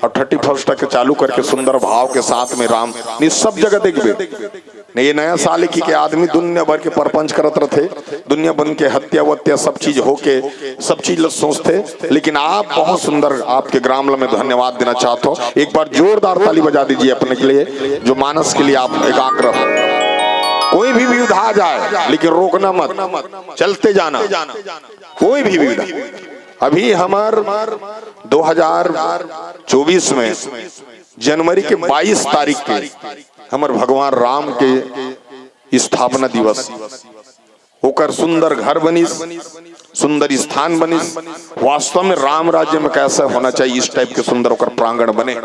और 31 के चालू करके सुंदर भाव के साथ में राम ने सब जगह देखबे नहीं। ये नया साल की के आदमी दुनिया भर के परपंच करत रहे, दुनिया बन के हत्या वत्या सब चीज होके सब चीज सोचते, लेकिन आप बहुत सुंदर, आपके ग्राम में धन्यवाद देना चाहता हूँ। एक बार जोरदार ताली बजा दीजिए अपने के लिए, जो मानस के लिए आप एकाग्र। कोई भी विधा आ जाए लेकिन रोकना मत, चलते जाना, कोई भी विधा। अभी हमार 2024 में जनवरी के 22 तारीख के हमार भगवान राम के स्थापना दिवस होकर सुंदर घर बनिस, सुंदर स्थान बनिस। वास्तव में राम राज्य में कैसा होना चाहिए, इस टाइप के सुंदर होकर प्रांगण बने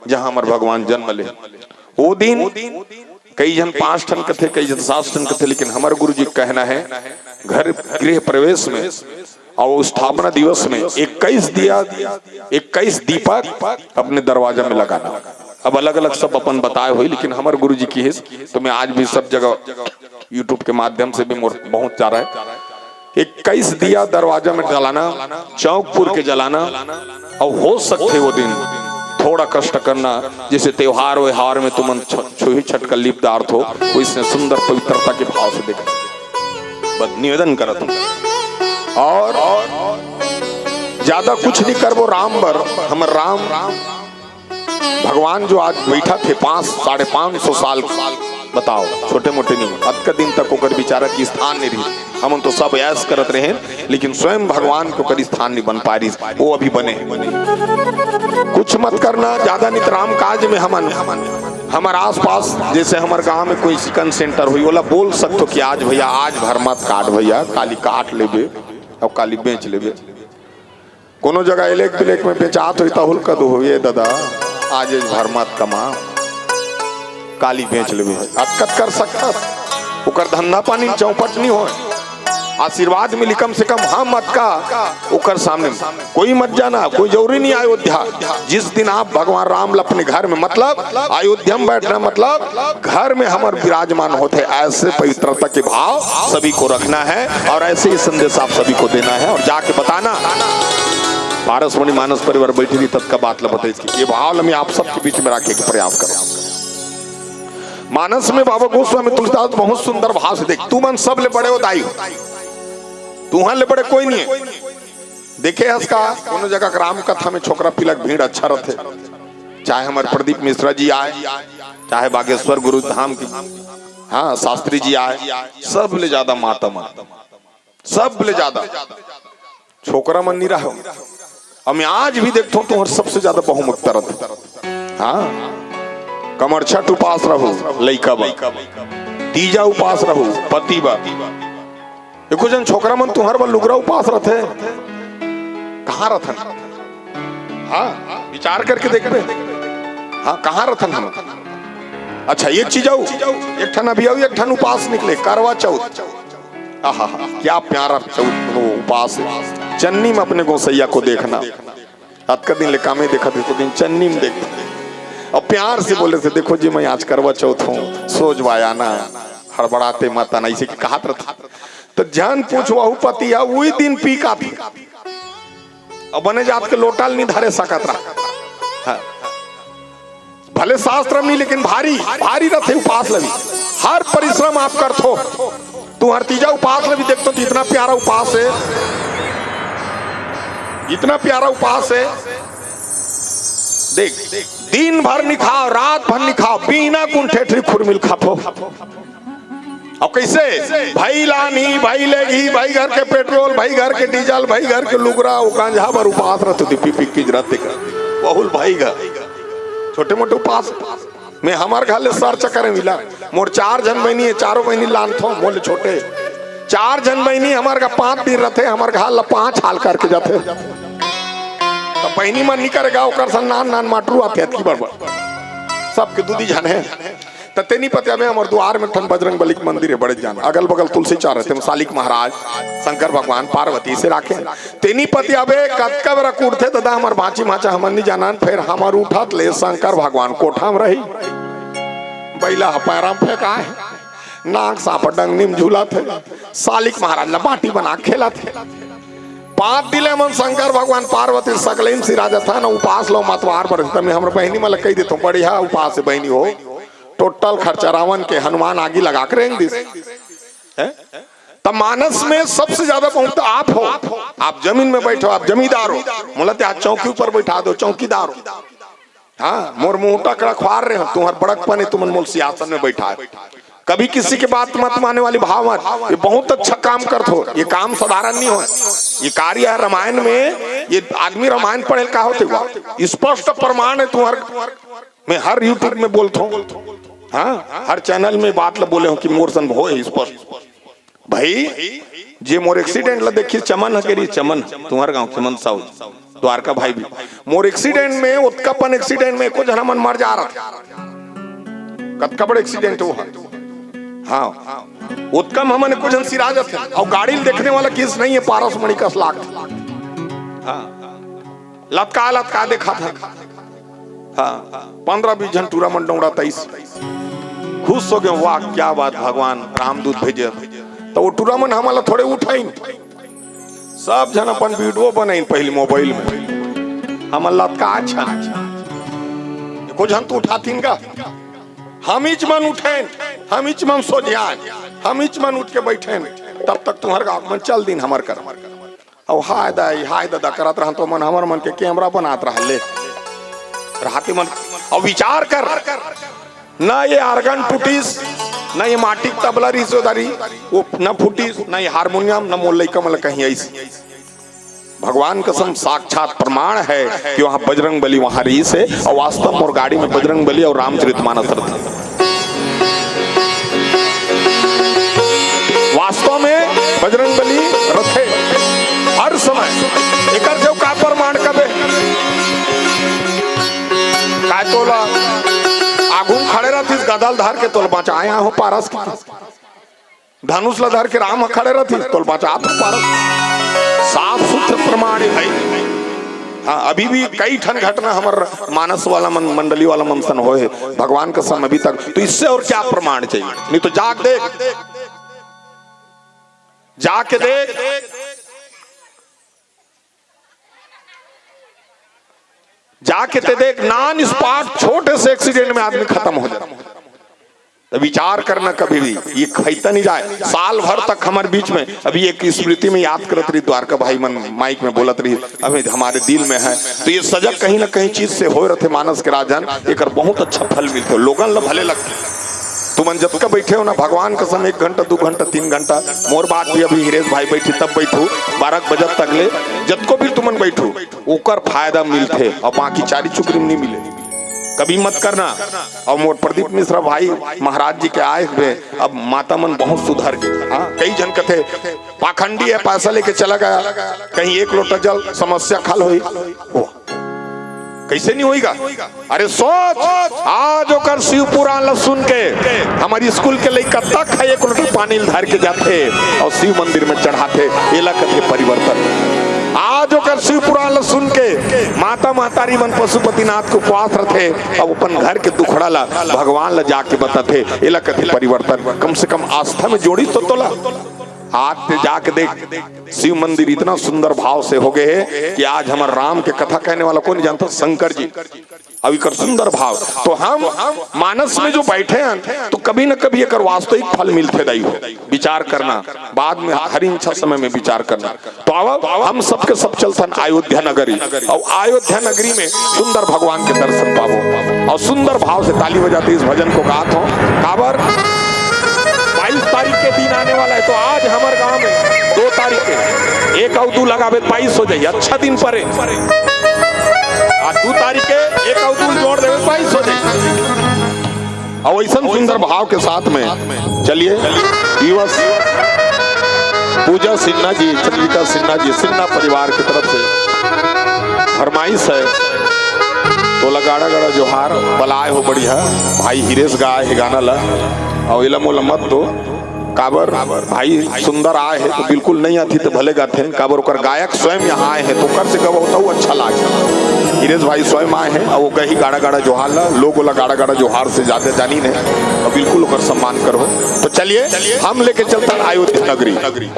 जहां हमारे भगवान जन्म ले। वो दिन कई जन 5 टन के थे, कई जन 7 टन के थे, लेकिन हमारे गुरु जी कहना है घर गृह प्रवेश में और स्थापना दिवस में 21 दीपक अपने दरवाजा में लगाना। अब अलग अलग सब अपन बताए हुए, लेकिन हमारे गुरु जी की है तो मैं आज भी सब जगह यूट्यूब के माध्यम से भी पहुंच जा रहा है। 21 दिया दरवाजा में जलाना, चौकपुर के जलाना, और हो सकते वो दिन थोड़ा कष्ट करना, जैसे त्योहार व्यवहार में तुम छुही छटकर लिप्तार्थ हो, वो इसने सुंदर पवित्रता के भाव से देखा। बस निवेदन करत हूं और ज्यादा कुछ नहीं कर, वो राम बर हम राम भगवान जो आज बैठा थे 500-550 साल, बताओ छोटे मोटे नहीं, अद का दिन तक ओकर विचारा की स्थान नहीं रही। हम तो सब ऐस करत रहे, लेकिन स्वयं भगवान को कभी स्थान नहीं बन पा रही, वो अभी बने। कुछ मत करना ज्यादा नहीं, राम काज में हमारे आसपास जैसे हमारे गांव में कोई चिकन सेंटर हुई, बोला बोल सकते कि आज भैया आज भर मत काट भैया, काली काट लेबे और काली बेच लेबे। कोनो जगह इलेक बिलेक में बेचात हुई तहुल कद हुए दादा आज भर मत कमा, काली बेच लेबे। अक्कत कर सकता ओकर धंधा पानी चौपट नहीं हो, आशीर्वाद मिली कम से कम। हाँ मत का ओकर सामने कोई मत जाना, कोई जरूरी नहीं अयोध्या। जिस दिन आप भगवान राम अपने घर में, मतलब अयोध्या में बैठना मतलब घर में हमारे विराजमान होते, ऐसे पवित्रता के भाव सभी को रखना है और ऐसे ही संदेश आप सभी को देना है और जाके बताना। पारसमणि मानस परिवार बैठी थी तब का बात बताई, ये भाव मैं आप सबके बीच में रखे के प्रयास करो। मानस में बाबा गोस्वामी तुलसीदास बहुत सुंदर भाव से देख, तू मन सब ले बड़े हो दाई, तू ले बड़े कोई नहीं है। देखे इसका कोनो जगह राम कथा में छोकरा पिलक भीड़ अच्छा रहते, चाहे हमारे प्रदीप मिश्रा जी आए, चाहे बागेश्वर गुरु धाम की हाँ शास्त्री जी आए, सब ले ज्यादा माता मन, सब ले ज्यादा छोकरा मन नहीं रहो। अब मैं आज भी देखता हूँ तुम्हारे सबसे ज्यादा बहुमुखता रहते। हाँ कमर छठ उपास रहो लइका बा, तीजा उपास रहो पति बा, एको जन छोकरा मन तुम्हार बा लुगरा उपास रहते, कहाँ रथन? हाँ विचार करके देखबे, हाँ कहाँ रथन हम? अच्छा एक चीज आऊ, एक ठन अभी आऊ, एक ठन उपास निकले करवा चौथ। आहा क्या प्यारा चौथ उपास है। चन्नी में अपने गोसैया को देखना, रात का दिन लेका में देखा थे तो दिन चन्नी में देखते और प्यार से बोले थे देखो जी मैं आज करवा चौथ हूँ, सोचवाया ना हड़बड़ाते मत आना, इसे कहा था। तो जान पूछवा पति है वही दिन पी का थी और बने जात के लोटाल नहीं धरे सकत रहा। हाँ। भले शास्त्र में लेकिन भारी भारी रथे उपास लगी, हर परिश्रम आप करतो। तू हर तीजा उपास लगी देखतो तो इतना प्यारा उपास है, इतना प्यारा उपास है। देख दिन भर नहीं खाओ, रात भर नहीं खाओ, बिना कुंठेठरी खुरमिल खातो। अब कैसे भाई लानी, भाई लेगी, भाई घर के पेट्रोल, भाई घर के डीजल, भाई घर के लुगरा, उकांझा पर उपास रहते थे, पी की जरूरत बहुल भाई घर छोटे मोटे उपास में हमारे घर ले सर चक्कर मिला। मोर 4 जन बहनी है, चारों बहनी लान थो मोले छोटे 4 जन बहनी हमारे का 5 दिन रहते, हमारे घर 5 हाल करके जाते। तो बहनी मन नहीं करेगा ओकर सन नान नान माटरू आते की बरबर सबके दूधी जाने तो तेनी पतिया में हमारे द्वार में ठन बजरंग बली मंदिर है बड़े जान, अगल बगल तुलसी चार रहते, शालिक महाराज, शंकर भगवान, पार्वती से राखे। तेनी पतिया बे कतका बरा कूटते दादा हमार बाची माचा हमन नहीं जानन, फिर हमार उठत ले शंकर भगवान कोठा में रही, बैला पैराम फेंका है, नाक साप डंगनी में झूला थे, शालिक महाराज ला बाटी बना खेला थे। पात दिले मन शंकर भगवान पार्वती सकलैन सिराजा था ना उपास लो मतवार पर तमे हमर बहनी मला कह देतो बढ़िया उपास है बहनी हो टोटल खर्चा रावण के हनुमान आगे लगा कर रेंग दिस है तब मानस में सबसे ज्यादा पहुंचता आप हो। आप जमीन में बैठो आप जमींदार हो मोला आज चौकी ऊपर बैठा दो चौकीदार हो। हाँ मोर मुंहटा कड़ा ख्वार रहे हो तुम्हार बड़कपन है तुम मोल सियासन में बैठा है कभी किसी की बात मत मानने वाली भाव मत। ये बहुत अच्छा काम करते हो ये काम साधारण नहीं हो ये कार्य है रामायण में ये आदमी रामायण पढ़े का होते हुआ स्पष्ट प्रमाण है तुम्हारे मैं हर यूट्यूब में बोलता हूँ। हाँ हर चैनल में बात ला बोले हो कि मोर सन हो स्पष्ट भाई जे मोर एक्सीडेंट ला देखिए चमन हकेरी चमन तुम्हारे गांव चमन साहु द्वारका भाई भी मोर एक्सीडेंट में उत्कापन एक्सीडेंट में कुछ जना मन मर जा रहा था कतका बड़ा एक्सीडेंट हुआ। हाँ उत्कम हमने कुछ सिराजत है और गाड़ी देखने वाला केस नहीं है पारस मणि का लाख हाँ लतका देखा था। हाँ 15-20 जन टूरा मन डोंगड़ा 23 खुश हो गए वाह क्या बात भगवान रामदूत भेजे तो वो टूरा मन हमारा थोड़े उठाई सब जन अपन वीडियो बनाई पहले मोबाइल में हम लतका अच्छा कुछ जन तो उठातीन का हम इच मन उठे हम इच मन सो जाए हम इच मन उठ के बैठे तब तक तुम्हारे गाँव में चल दिन हमार कर और हाय दादा करत रहा तो मन हमार मन के कैमरा बनात रहा ले रहते मन और विचार कर ना ये आर्गन टूटीस ना ये माटी तबला रिश्तेदारी वो न फूटीस ना ये हारमोनियम न मोल कमल कहीं ऐसी भगवान कसम साक्षात प्रमाण है कि वहां बजरंग बली वहां रीस है और वास्तव और गाड़ी में बजरंग बली और रामचरितमानस वास्तव में बजरंग बली रथे हर समय एक जो का प्रमाण कबे काय तोला आगू खड़े रहती गदल धर के तोल बचा आया हो पारस की धनुष ला धर के राम खड़े रहती तोल बचा आप पारस साफ सुथरा प्रमाण है भाई। हाँ अभी भी कई ठन घटना हमारे मानस वाला मंडली वाला मंथन हो है भगवान का सम अभी तक तो इससे और क्या प्रमाण चाहिए नहीं तो जाके देख जाके ते देख नॉन स्पॉट छोटे से एक्सीडेंट में आदमी खत्म हो जाता तो विचार करना कभी भी ये खैता नहीं जाए साल भर तक हमारे बीच में अभी एक स्मृति में याद करत रही द्वारका भाई मन माइक में बोलत रही अभी हमारे दिल में है तो ये सजग कहीं ना कहीं चीज से हो रहे थे मानस के राजन एक बहुत अच्छा फल मिलते लोगन ला भले लगते तुमन जब का बैठे हो ना भगवान का समय 1 घंटा 2 घंटा 3 घंटा मोर बात भी अभी हिरेश भाई बैठी तब बैठू 12 बजे तक ले जब को भी तुमन बैठू ओकर फायदा मिलते और बाकी चारी चुकरी नहीं मिले कभी मत करना। और मोर प्रदीप मिश्रा भाई महाराज जी के आए हुए अब माता मन बहुत सुधर गए। हाँ कई जन कथे पाखंडी है पैसा लेके चला गया कहीं 1 लोटा जल समस्या खल हुई कैसे नहीं होगा। अरे सोच आज ओकर शिव पुराण सुन के हमारी स्कूल के लड़का तक है 1 लोटा पानी धर के जाते और शिव मंदिर में चढ़ाते एला कथे परिवर्तन। आज ओकर शिव पुराण सुन के माता महतारी मन पशुपतिनाथ को उपवास रखे और अपन घर के दुखड़ा ला भगवान ला जाके बताते एला कथे परिवर्तन। कम से कम आस्था में जोड़ी तो तोला आज से जाके देख शिव मंदिर इतना सुंदर भाव से हो गए है कि आज हमारे राम के कथा कहने वाला कौन जानता शंकर जी अभी कर सुंदर भाव तो हम मानस में जो बैठे हैं तो कभी न कभी एक वास्तविक फल मिलते दाई हो विचार करना बाद में हर इच्छा समय में विचार करना। तो अब हम सबके सब चलते अयोध्या नगरी और अयोध्या नगरी में सुंदर भगवान के दर्शन पावो और सुंदर भाव से ताली बजाते इस भजन को गात हो। काबर 22 तारीख के दिन आने वाला है तो आज हमारे गांव में 2 तारीख के 1 और 2 लगावे 22 हो जाए अच्छा दिन पर आज 2 तारीख के 1 और 2 जोड़ देवे 22 हो जाए और ऐसा सुंदर भाव के साथ में चलिए दिवस पूजा सिन्हा जी चंद्रिका सिन्हा जी सिन्हा परिवार की तरफ से फरमाइश है तो लगाड़ा गड़ा जोहार बलाए हो बढ़िया भाई हिरेश गाय है गाना ला और इला मोला मत दो काबर भाई सुंदर आए है तो बिल्कुल नहीं आती तो भले गाते हैं काबर ओकर गायक स्वयं यहाँ आए हैं तो कर से गवा होता अच्छा लागे। हिरेश भाई स्वयं आए हैं और वो कहीं गाड़ा गाड़ा जोहार ला लोग वाला गाड़ा गाड़ा जोहार से ज्यादा जानी नहीं और बिल्कुल ओकर सम्मान करो। तो चलिए हम लेके चलते हैं अयोध्या नगरी।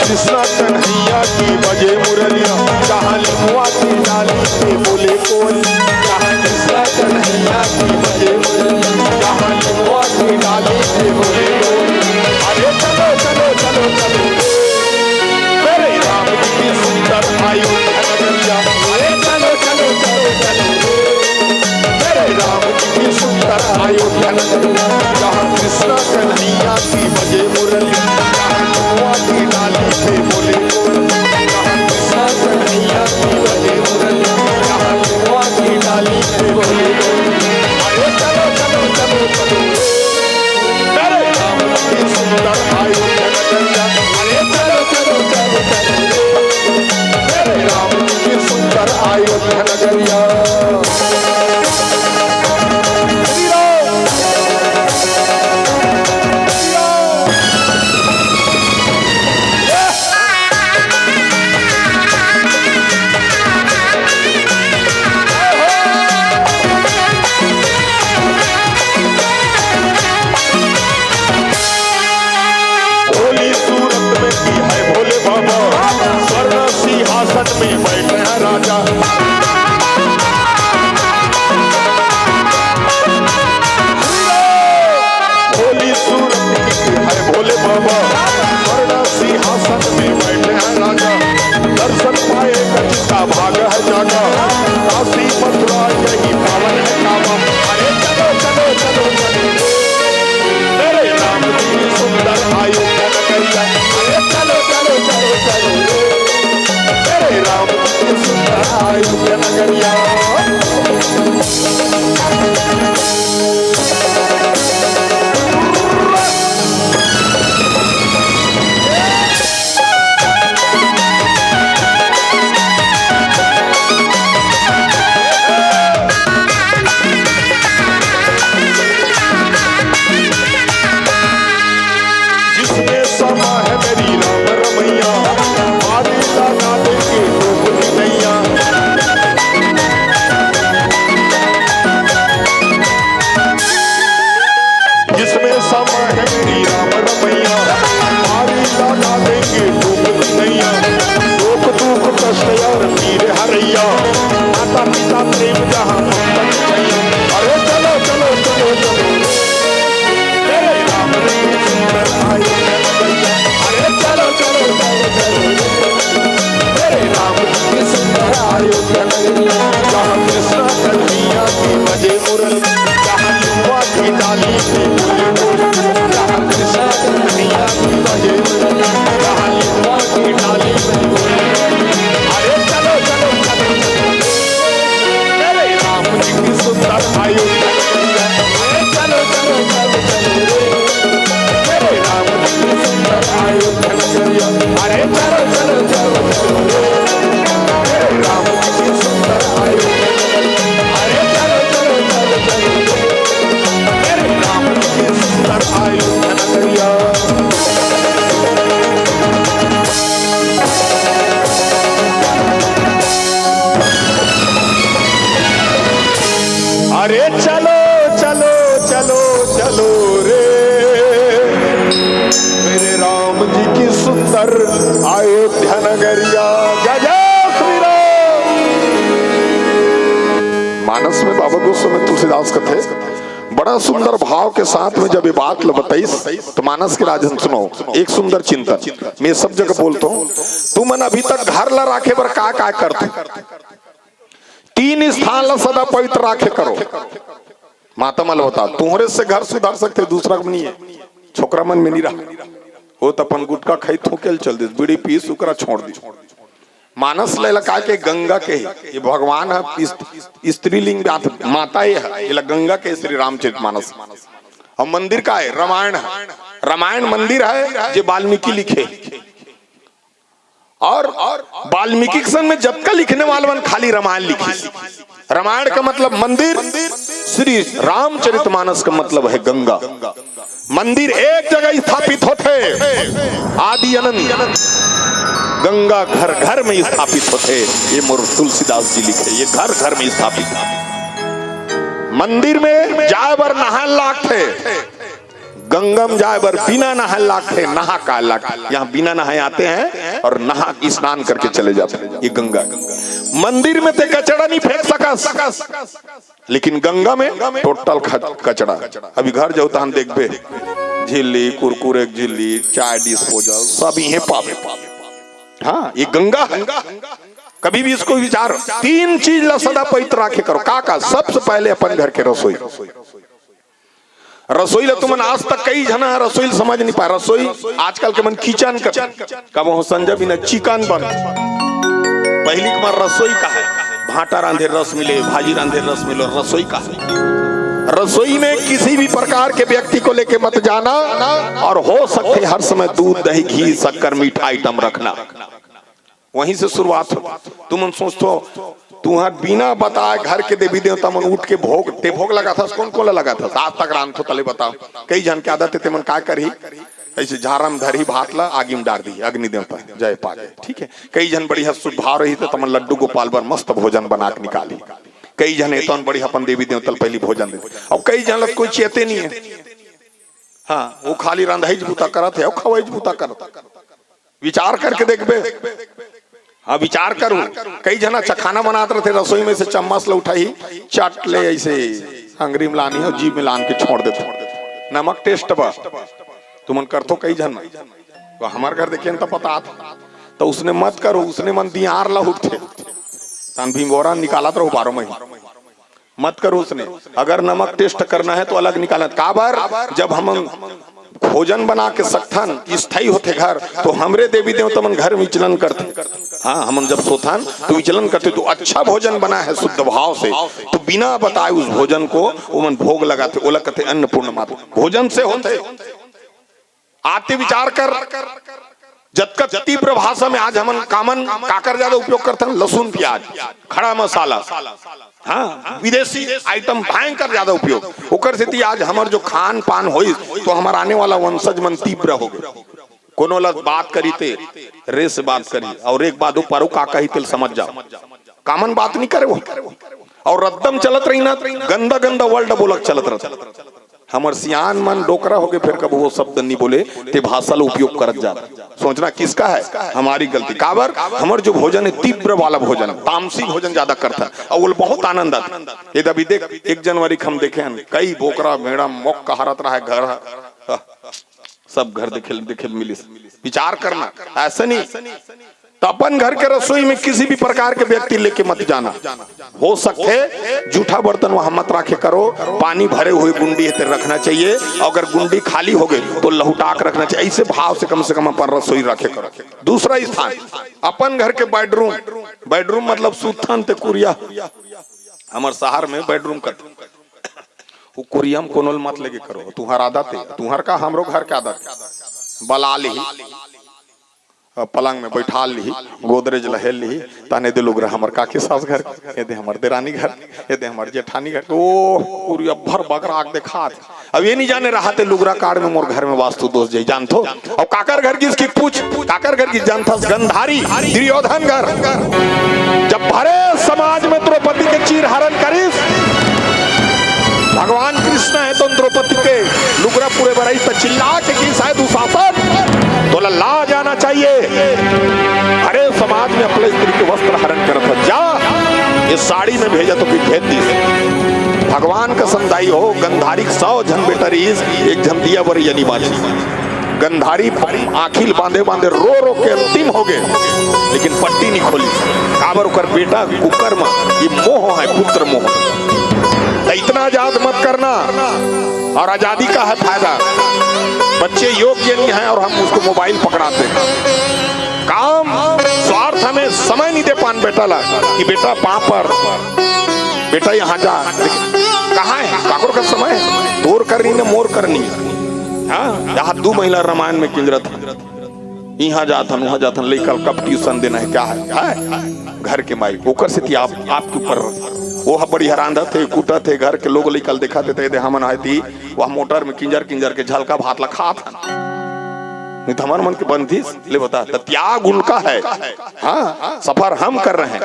कृष्णा कन्हैया की बजे मुरलिया, जहाँ लिखवा की डाली पे बोले कोल। जहाँ कृष्णा कन्हैया की बजे मुरलिया, जहाँ लिखवा की डाली पे बोले कोल। अरे चलो चलो चलो चलो मेरे राम जी की सुंदर अयोध्या नगरिया। अरे चलो चलो चलो चलो मेरे राम जी की सुंदर अयोध्या नगरिया, जहाँ कृष्णा कन्हैया की बजे मुरलिया, जहाँ लिखवा की डाली पे बोले कोल। जहाँ कृष्णा कन्हैया की बजे मुरलिया, जहाँ लिखवा की डाली पे बोले कोल। अरे चलो चलो चलो चलो मेरे राम जी की सुंदर अयोध्या नगरिया। अरे चलो चलो चलो चलो मेरे राम जी की सुंदर अयोध्या नगरिया। में बैठे हैं राजा, भोली सूरत है भोले बाबा, स्वर्ण सिंहासन में बैठे हैं राजा। दर्शन पाए जिसका भाग है जागा, काशी मथुरा यही पावन है काबा। अरे चलो चलो चलो चलो मेरे राम जी सुंदर अयोध्या नगरिया। अरे चलो चलो चलो चलो राम जी सुंदर अयोध्या नगरिया। जिसमें समा है मेरी राम रमैया, आदि दादा देंगे नैया। जिसमें समा है मेरी राम रमैया, आदि दादा देंगे नैया। दुख दुख कष्ट और पीर हरैया, माता पिता प्रेम जहाँ नैया। अरे चलो चलो चलो चलो मेरे राम जी सुंदर अयोध्या नगरिया। अरे चलो चलो चलो चलो मेरे राम जी सुंदर अयोध्या नगरिया, जहाँ कृष्णा कन्हैया की बजे मुरलिया, जहाँ लिखवा की डाली पे बोले कोल। जहाँ कृष्णा कन्हैया की बजे मुरलिया, जहाँ लिखवा की डाली पे बोले कोल। अरे चलो चलो चलो मेरे राम जी की सुंदर अयोध्या नगरिया। अरे चलो चलो चलो चलो मेरे राम जी की सुंदर अयोध्या नगरिया। अरे चलो चलो चलो चलो मेरे राम जी की सुंदर अयोध्या नगरिया। अरे चलो चलो चलो चलो मेरे राम जी की सुंदर अयोध्या नगरिया। अरे चलो चलो चलो चलो रे मेरे राम जी की सुंदर अयोध्या नगरिया। जय जय श्री राम। मानस में बाबा गोस्वामी तुलसीदास का थे, बड़ा सुंदर भाव के साथ में जब ये बात बताई तो मानस के राजन सुनो एक सुंदर चिंतन। मैं सब जगह बोलता हूँ, तू मन अभी तक घर ला राखे बर का करते, तीन स्थान ला सदा पवित्र राखे करो। माता मल बता तुम्हारे से घर सुधार सकते, दूसरा नहीं है। छोकरा मन में नहीं रहा वो तो अपन गुटका खाई थूकेल चल दे, बीड़ी पी सुकरा छोड़ दी। मानस लगा के गंगा के ये भगवान है, स्त्रीलिंग माता है, गंगा के श्री रामचरित मानस। और मंदिर का है रामायण है, रामायण मंदिर है जो वाल्मीकि लिखे। और वाल्मीकि सन में जब का लिखने वाले खाली रामायण लिखी। रामायण का मतलब मंदिर, श्री रामचरितमानस का मतलब है गंगा। मंदिर एक जगह स्थापित होते, आदि अनंत गंगा घर घर में स्थापित होते। ये मोर तुलसीदास जी लिखे, ये घर घर में स्थापित। मंदिर में जाए बर नहा लाख थे, गंगम जाए बर बिना नहाए लाख थे, नहा का लाख। यहाँ बिना नहाए आते हैं और नहा स्नान करके चले जाते हैं। ये गंगा। मंदिर में ते कचड़ा नहीं फेंक सकस, लेकिन गंगा में टोटल कचड़ा। अभी घर जाओ तो हम देखबे झिल्ली, कुरकुरे झिल्ली, चाय डिस्पोजल सब यही पावे। हाँ, ये गंगा। कभी भी इसको विचार, 3 चीज ला सदा पवित्र राखे करो। का सबसे पहले अपन घर के रसोई। रसोई ला तुमन आज तक कई जना रसोई समझ नहीं पाए। रसोई आजकल के मन किचन कब हो संजय बिना चिकन बन। पहली बार रसोई का है, भाटा रांधे रस मिले, भाजी रांधे रस मिले। रसोई का है, रसोई में किसी भी प्रकार के व्यक्ति को लेके मत जाना, और हो सकते हर समय दूध दही घी शक्कर मीठा आइटम रखना। वहीं से शुरुआत हो। तुम सोचतो तुहार बिना बताए घर के देवी देवता मन उठ के भोग लगा था। कौन कौन लगा था? आज तक राम तो तले बताओ। कई जन के आदत है मन का करी, ऐसे झारम धरी भात ला आगी में डाल दी, अग्नि देवता जय पागे। ठीक है, कई जन बड़ी हंस भाव रही तो तमन लड्डू गोपाल बर मस्त भोजन बना के निकाली। कई जन तो बड़ी अपन देवी देवता पहली भोजन दे, और कई जन कोई चेते नहीं है। हाँ, वो खाली रंधाई बूता करत है, खवाई बूता करत। विचार करके देखबे। हाँ, विचार करूं। कई जना खाना बनाते रहते, रसोई में से चम्मच ला उठाई, चाट ले ऐसे अंगरी में लानी है, जीभ में लान के छोड़ देते। नमक टेस्ट बा तुमन करतो कई जन। तो हमारे घर देखिए तो पता था, तो उसने मत करो, उसने मन दियार ला उठते तन भी बोरा निकाला तो 12 महीने मत करो। उसने अगर नमक टेस्ट करना है तो अलग निकाला। काबर जब हम भोजन बना के सकथन स्थायी होते घर, तो हमरे देवी देवता मन घर में विचलन करते। हाँ, हम जब सोथन तो विचलन करते, तो अच्छा भोजन बना है शुद्ध भाव से, तो बिना बताए उस भोजन को वो मन भोग लगाते। ओला कहते अन्नपूर्ण माता भोजन से होते। आते विचार कर, जब तीव्र भाषा में आज हम कामन काकर ज्यादा उपयोग करते हैं, लहसुन प्याज खड़ा मसाला। हाँ, विदेशी आइटम भयंकर ज्यादा उपयोग होकर से आज हमार जो खान पान होई, तो हमारा आने वाला वंशज मन तीव्र हो गए। कोनो ला बात करी ते रे से बात करी, और एक बात ऊपर का कही तेल समझ जाओ, कामन बात नहीं करे वो। और रद्दम चलत रही ना, गंदा गंदा वर्ल्ड बोलक चलत रहता। हमार सियान मन डोकरा हो गए, फिर कब वो शब्द नहीं बोले ते भाषा ला उपयोग करत जाता। सोचना किसका है? हमारी गलती। काबर हमार जो भोजन है तीव्र वाला भोजन, तामसी भोजन ज्यादा करता है, और वो बहुत आनंद आता। ये अभी देख 1 जनवरी हम देखे कई बोकरा भेड़ा मोक का हरत रहा है घर, सब घर देखे मिली। विचार करना ऐसा नहीं। तो अपन घर के रसोई में किसी भी प्रकार के व्यक्ति लेके मत जाना। हो सके जूठा बर्तन वहां मत रखे करो। पानी भरे हुए गुंडी रखना चाहिए, अगर गुंडी खाली हो गई तो लहुटाक रखना चाहिए। ऐसे भाव से कम अपन रसोई रखे करो। दूसरा स्थान अपन घर के बेडरूम। बेडरूम मतलब सुथन ते कुरिया। हमारे शहर में बेडरूम कर कुरियम कोनोल मत लेके करो। तुम्हारा आदत है, तुम्हार का हमरो घर के आदत। बला ली, पलंग में बैठा ली, गोदरेज लहेल ली, ताने दे लोग हमर काकी सास घर, ये दे हमर देरानी घर, ये दे हमर जेठानी घर। ओ पूरी भर बकरा आग देखा। अब ये नहीं जाने रहा थे लुगरा कार्ड में मोर घर में वास्तु दोष जाई जानथो। और काकर घर किसकी पूछ, काकर घर की जानथा? गंधारी दुर्योधन घर। जब भरे समाज में द्रौपदी के चीर हरण करिस, भगवान कृष्ण है तो द्रौपदी के लुगरा पूरे बराई पर चिल्ला के की शायद दुशासन तो ला जाना चाहिए। अरे समाज में अपने स्त्री के वस्त्र हरण करत हो, जा ये साड़ी में भेजा तो फिर भेज दी। भगवान का संदाई हो। गंधारी 100 जन बेटा रीस, एक जन दिया बरी यानी बाजी। गंधारी आखिल बांधे बांधे रो रो के अंतिम हो गए, लेकिन पट्टी नहीं खोली। काबर कर बेटा कुकर्म, ये मोह है, पुत्र मोह। इतना आजाद मत करना। और आजादी का है फायदा, बच्चे योग्य नहीं है और हम उसको मोबाइल पकड़ाते हैं। काम स्वार्थ हमें समय नहीं दे पान बेटा ला कि बेटा पापर, बेटा यहाँ जा। कहाँ है काकुर का समय? तोर करनी न मोर करनी। हाँ, यहाँ 2 महिला रामायण में किंजरत, यहाँ जाथन वहाँ जाथन लेकर कब ट्यूशन देना है क्या है घर के माई ओकर से आपके ऊपर वो बड़ी हैरान थे कूटा थे घर के लोग लेकर देखा थे हमन आए थी वह मोटर में किंजर किंजर के झलका भात लखा था नहीं तो हमारे मन के बंदी ले बता त्याग उनका है। हाँ सफर हम कर रहे हैं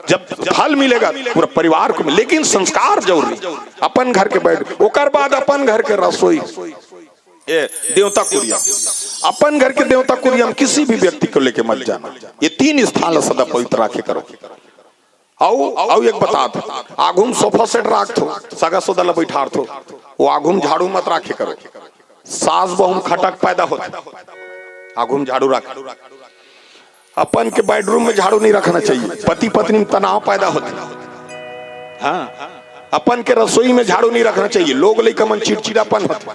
जब फल मिलेगा पूरा परिवार को लेकिन संस्कार जरूरी अपन घर के बैठ ओकर बाद अपन घर के रसोई देवता कुरिया अपन घर के देवता कुरिया किसी भी व्यक्ति को लेके मत जाना ये 3 स्थान सदा पवित्र राखे करो। आओ एक बता दो आगुम सोफा सेट राख थो सगा सोदा बैठा थो वो आगुम झाड़ू मत राखे करो सास बहुम खटक पैदा होता आगुम झाड़ू रख अपन के बेडरूम में झाड़ू नहीं रखना चाहिए पति पत्नी में तनाव पैदा होता। हाँ अपन के रसोई में झाड़ू नहीं रखना चाहिए लोग लेकर मन चिड़चिड़ापन होता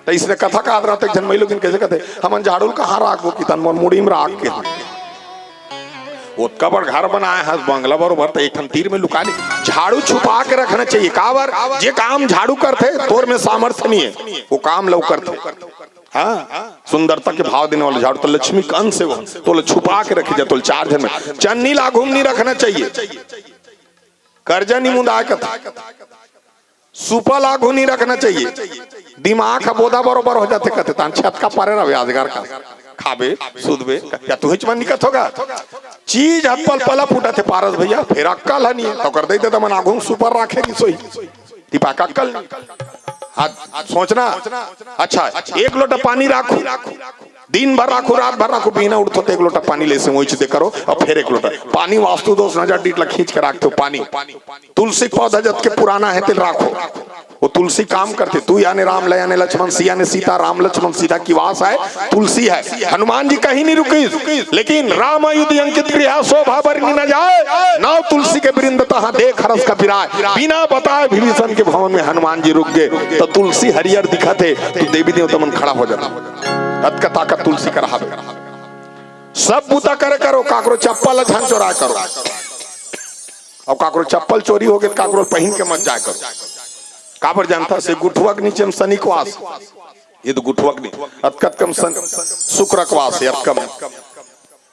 तो इसने कथा का आदर तक जन्म लोग कैसे कहते हम झाड़ू कहाँ राखो कि तन मुड़ी में राख के उत्का बड़ घर बनाया है बंगला बरोबर तो एक तीर में लुका झाड़ू छुपा के रखना चाहिए काबर जे काम झाड़ू करते तोर में सामर्थ्य नहीं है वो काम लोग करते। हाँ सुंदरता के भाव देने वाले झाड़ू तो लक्ष्मी का अंश है वो तो छुपा के रखे जाए तो 4 जन में चन्नी लागूम नहीं रखना चाहिए कर्जा नहीं मुंदा कथा सुपा लागू नहीं रखना चाहिए दिमाग का बोधा बरोबर हो जाते कहते तान छत का पारे रहे आजगार का खाबे सुधबे या तू हिच मन निकत होगा चीज हप्पल पला फूटा थे पारस भैया फिर अक्कल है नहीं तो कर देते तो मन आगू सुपर रखेगी सोई दीपा का अक्कल सोचना अच्छा 1 लोटा पानी राखो दिन भर राखो रात भर राखो बिना उठो तो 1 लोटा पानी ले से वही दे करो और फिर 1 लोटा पानी वास्तु दोष नजर डीट खींच के रखते हो पानी तुलसी पौधा जब के पुराना है तिल राखो वो तुलसी काम करते तू यानी राम लयाने लक्ष्मण सिया ने सीता राम लक्ष्मण सीता की वास है तुलसी है। हनुमान जी कहीं नहीं रुकी लेकिन राम युद्ध अंकित क्रिया शोभा बरनी न जाए नाव तुलसी के वृंद तहाँ देख हरस का पिराए बिना बताए विभीषण के भवन में हनुमान जी रुक गए तो तुलसी हरियर दिखा थे तो देवी देवता मन खड़ा हो जाता अत का ताकत तुलसी का रहा सब बुता करे करो काकरो चप्पल झन चोरा करो और काकरो चप्पल चोरी हो गए काकरो पहन के मत जाए करो काबर जानता से गुठुवक नीचे में शनि को वास ये तो गुठुवक नहीं अतकत कम शुक्र को वास है अतकम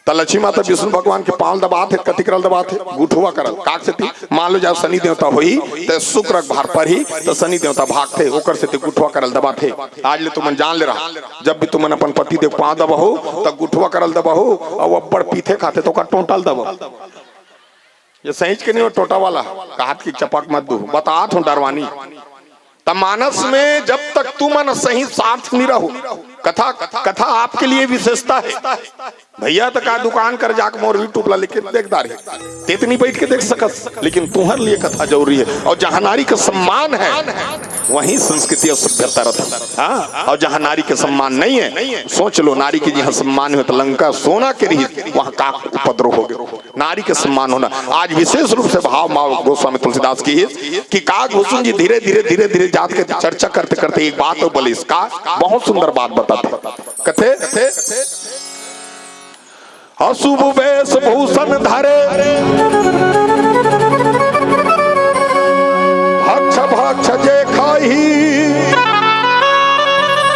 लक्ष्मी माता विष्णु भगवान के पांव दबाते कति करल दबाते गुठुआ करल काक से मान लो जब शनि देवता होई तो शुक्र भार पर ही तो शनि देवता भागते ओकर से गुठुआ करल दबाते आज ले तुमन जान ले रहा जब भी तुमन अपन पति देव पांव दबाहो तो गुठुआ करल दबाहो और अब्बड़ पीथे खाते तो का टोटल दबाओ ये सही के नहीं टोटा वाला हाथ की चपक मत दो बता थो डरवानी तब मानस में जब तक तू मन सही साथ नहीं रहो कथा कथा आपके लिए विशेषता है भैया तो का दुकान कर जाके मोर भी टूपला लेके देखदार है तेतनी बैठ के देख सकत लेकिन तुम्हारे लिए कथा जरूरी है और जहाँ नारी का सम्मान है वहीं संस्कृति और सभ्यता रहता। हाँ और जहाँ नारी के सम्मान नहीं है सोच लो नारी के जहाँ सम्मान हो तो लंका सोना के रही वहाँ का उपद्रव हो गया नारी के सम्मान होना आज विशेष रूप से भाव माँ गोस्वामी तुलसीदास की है कि काग भूषण जी धीरे धीरे धीरे धीरे जात के चर्चा करते करते एक बात बोले इसका बहुत सुंदर बात बताते कथे अशुभ वेश भूषण धरे भक्ष भक्ष जे खाही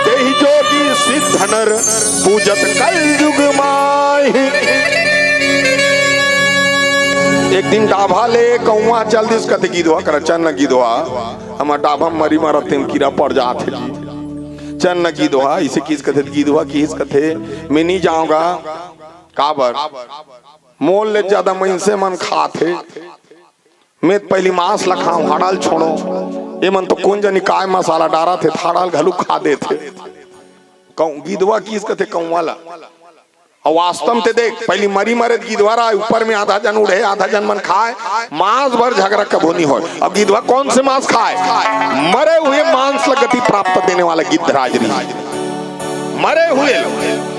तेहि जोगी सिद्ध नर पूजत कलयुग माहि। एक दिन डाभा ले कौआ चल दिस कथे गीधवा कर चन्न गीधवा हम डाभा मरी मरते कीड़ा पड़ जाते चन्न गीधवा इसे किस कथे गीधवा किस कथे मैं नहीं जाऊंगा काबर मोल ले ज्यादा मैं से मन खाते मैं पहली मांस लखाऊं हड़ाल छोड़ो ये मन तो कौन जानी काय मसाला डारा थे थाड़ाल घलू खा दे थे गीधवा किस कथे कहूं वाला और वास्तव में देख पहली मरी मरे गीधवा रहा ऊपर में आधा जन उड़े आधा जन मन खाए मांस भर झगड़ा कबो नहीं हो। अब गीधवा कौन से मांस खाए मरे हुए मांस गति प्राप्त देने वाला गिद्धराज मरे हुए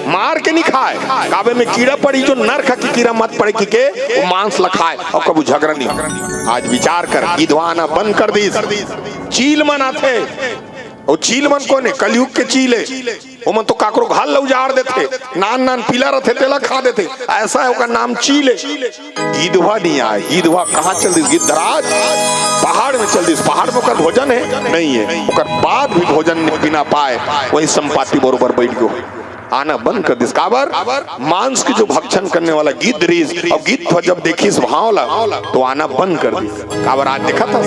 मार के नहीं खाए काबे में कीड़ा पड़ी जो नरक की कीड़ा मत पड़े कि वो मांस लखाए और कबू झगड़ा नहीं। आज विचार कर गिधवाना बंद कर दी चील मन आते और चील मन को ने कलयुग के चीले वो मन तो काकरो घाल उजाड़ देते नान नान पीला रहते तेला खा देते ऐसा है उसका नाम चीले। गिधवा नहीं आए गिधवा कहाँ चल दी गिद्धराज पहाड़ में चल दी पहाड़ में भोजन है नहीं है बाद भी भोजन बिना पाए वही संपाति बरोबर बैठ गयो आना बंद कर दिस। काबर मांस की जो भक्षण करने वाला गिद्ध रीस और गिद्ध जब देखी इस भावला तो आना बंद कर दिस। काबर आज देखा था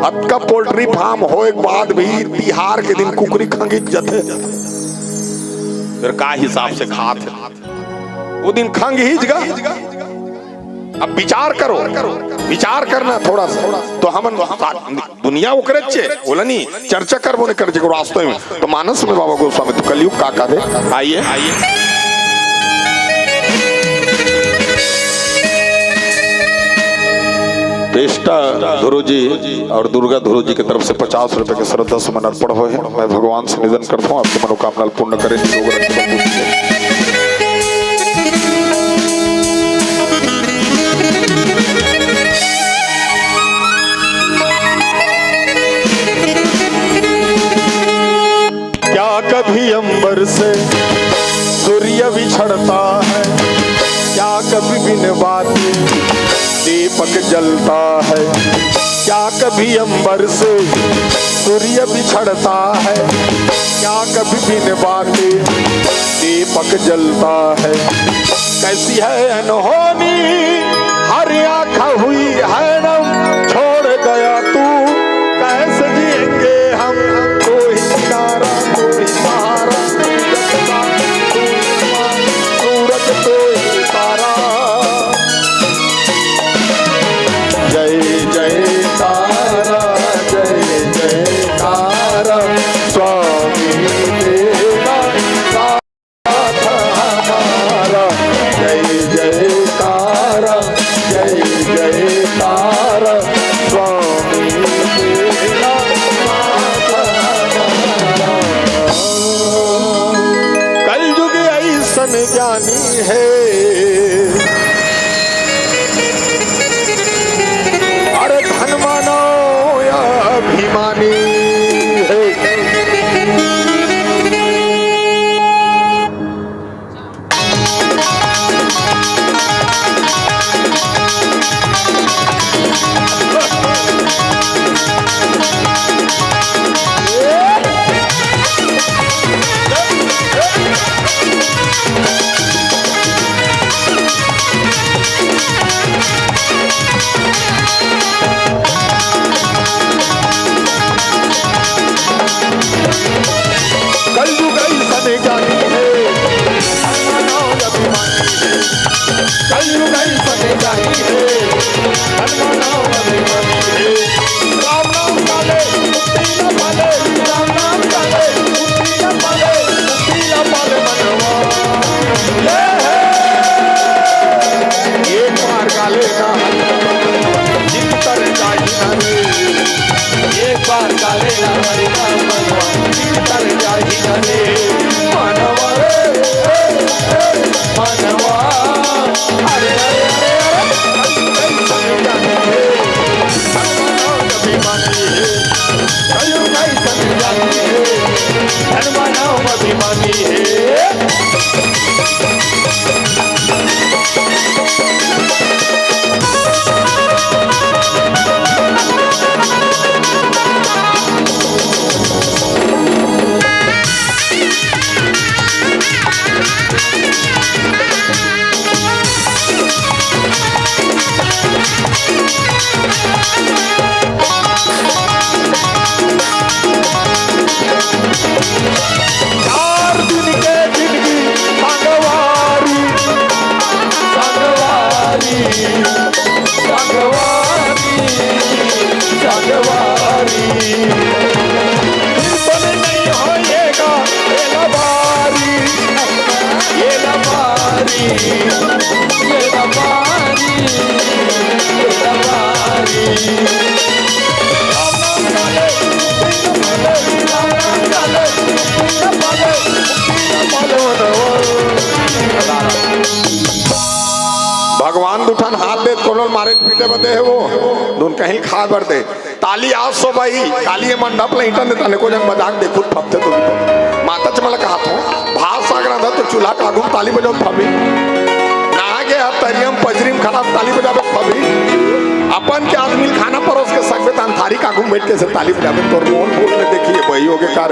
अतका पोल्ट्री फार्म होए के बाद भी तिहार के दिन कुकरी खंगित जाते, फिर का हिसाब से खाते वो दिन खंग ही जगा। अब विचार करो, विचार करना थोड़ा सा तो हम दुनिया वो करे बोला नहीं चर्चा कर वो नहीं कर वास्तव में तो मानस में बाबा गोस्वामी तो कलयुग का दे। आइए आइए पेष्टा ध्रुव जी और दुर्गा ध्रुव जी की तरफ से 50 रुपए के श्रद्धा सुमन अर्पण हुए हैं। मैं भगवान से निवेदन करता हूँ आपकी मनोकामना पूर्ण करें। क्या कभी अंबर से सूर्य बिछड़ता है, क्या कभी बिन बाती दीपक जलता है, क्या कभी अंबर से सूर्य बिछड़ता है, क्या कभी बिन बाती दीपक जलता है। कैसी है अनहोनी हर आँख हुई है नम, छोड़ गया तू कैसे जिएंगे हम, तो ही किनारा तो ही सहारा सूरज तो ही तारा। जय जय तारा जय जय तारा स्वामी तेरा साथ हमारा। जय जय तारा जय जय तारा स्वामी तेरा साथ हमारा। कलयुग ऐसन ज्ञानी है अरे धन मानो या अभिमानी है। कलयुग ऐसन ज्ञानी है धन मानो या अभिमानी है। कलयुग ऐसन ज्ञानी है धन मानो या अभिमानी है। राम नाम काले मुक्ति न पाले, राम नाम काले मुक्ति न पाले, मुक्ति न पाले मनवा ये है। एक बार काले का जिन तर जाई न रे, एक बार काले ना हरि नाम मनवा जिन तर जाई न रे। मनवा रे मनवा अरे अरे अभिमानी है कलयुग ऐसन ज्ञानी है धन मानो अभिमानी है। चार दिन के जिंदगी संगवारी संगवारी संगवारी संगवारी बन नहीं होएगा ये लबारी ये लबारी ये लबारी ये लबारी। भगवान दुठान हाथ दे कोनल मारे पीटे बदे है वो दोन कहीं खा बर दे ताली आज सो भाई काली मंडप ले इंटरने तने को जन मजाक देखो फपते तो माता चमल का हाथों भाव सागरा था तो चूल्हा का आगू ताली बजाओ फबी ना गया तरियम पजरीम खराब ताली बजाओ फबी अपन के आदमी खाना परोस के सकते तन थारी काकू बैठ के से ताली बजावे तो मोहन बोल ले देखिए बही हो के कार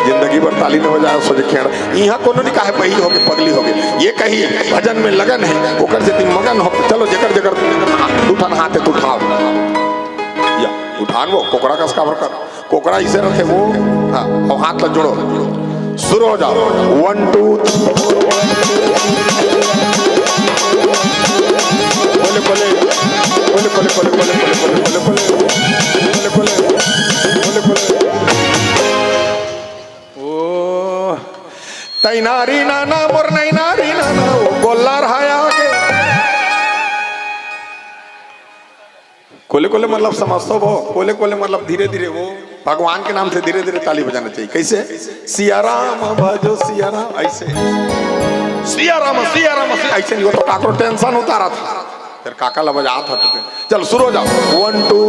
जिंदगी भर ताली न बजाए सोचे खेड़ यहाँ कोनो नहीं कहे बही हो के पगली हो गए ये कही भजन में लगन है ओकर से दिन मगन हो चलो जकर जकर उठान हाथ है तो उठाओ या उठान वो कोकड़ा का स्कावर कर कोकड़ा इसे रखे वो हाँ और हाथ ला जोड़ो शुरू हो जाओ 1 2 बोले बोले बोले बोले बोले बोले बोले बोले बोले बोले बोले बोले ओ तई नारी नाना मोर नहीं नारी नाना गोल्ला रहा के कोले कोले मतलब समझते हो कोले कोले मतलब धीरे धीरे वो भगवान के नाम से धीरे धीरे ताली बजाना चाहिए कैसे सियाराम भजो सियाराम ऐसे सियाराम ऐसे नहीं हो तो काको टेंशन होता रहा था फिर काका ला बजा था चल शुरू हो जाओ 1 2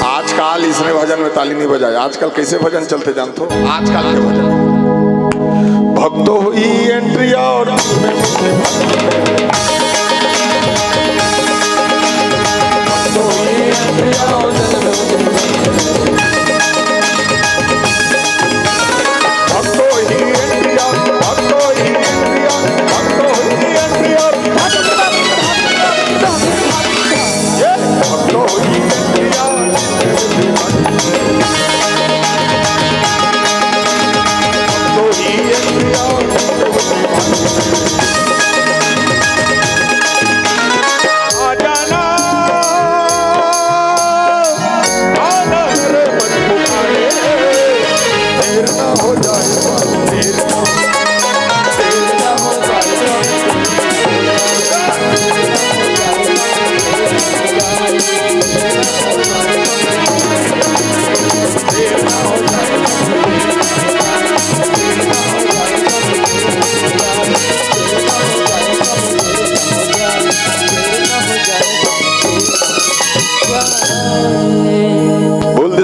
आजकल इसने भजन में ताली नहीं बजाए आजकल कैसे भजन चलते जानते हो आजकल के भजन भक्तों हुई एंट्री और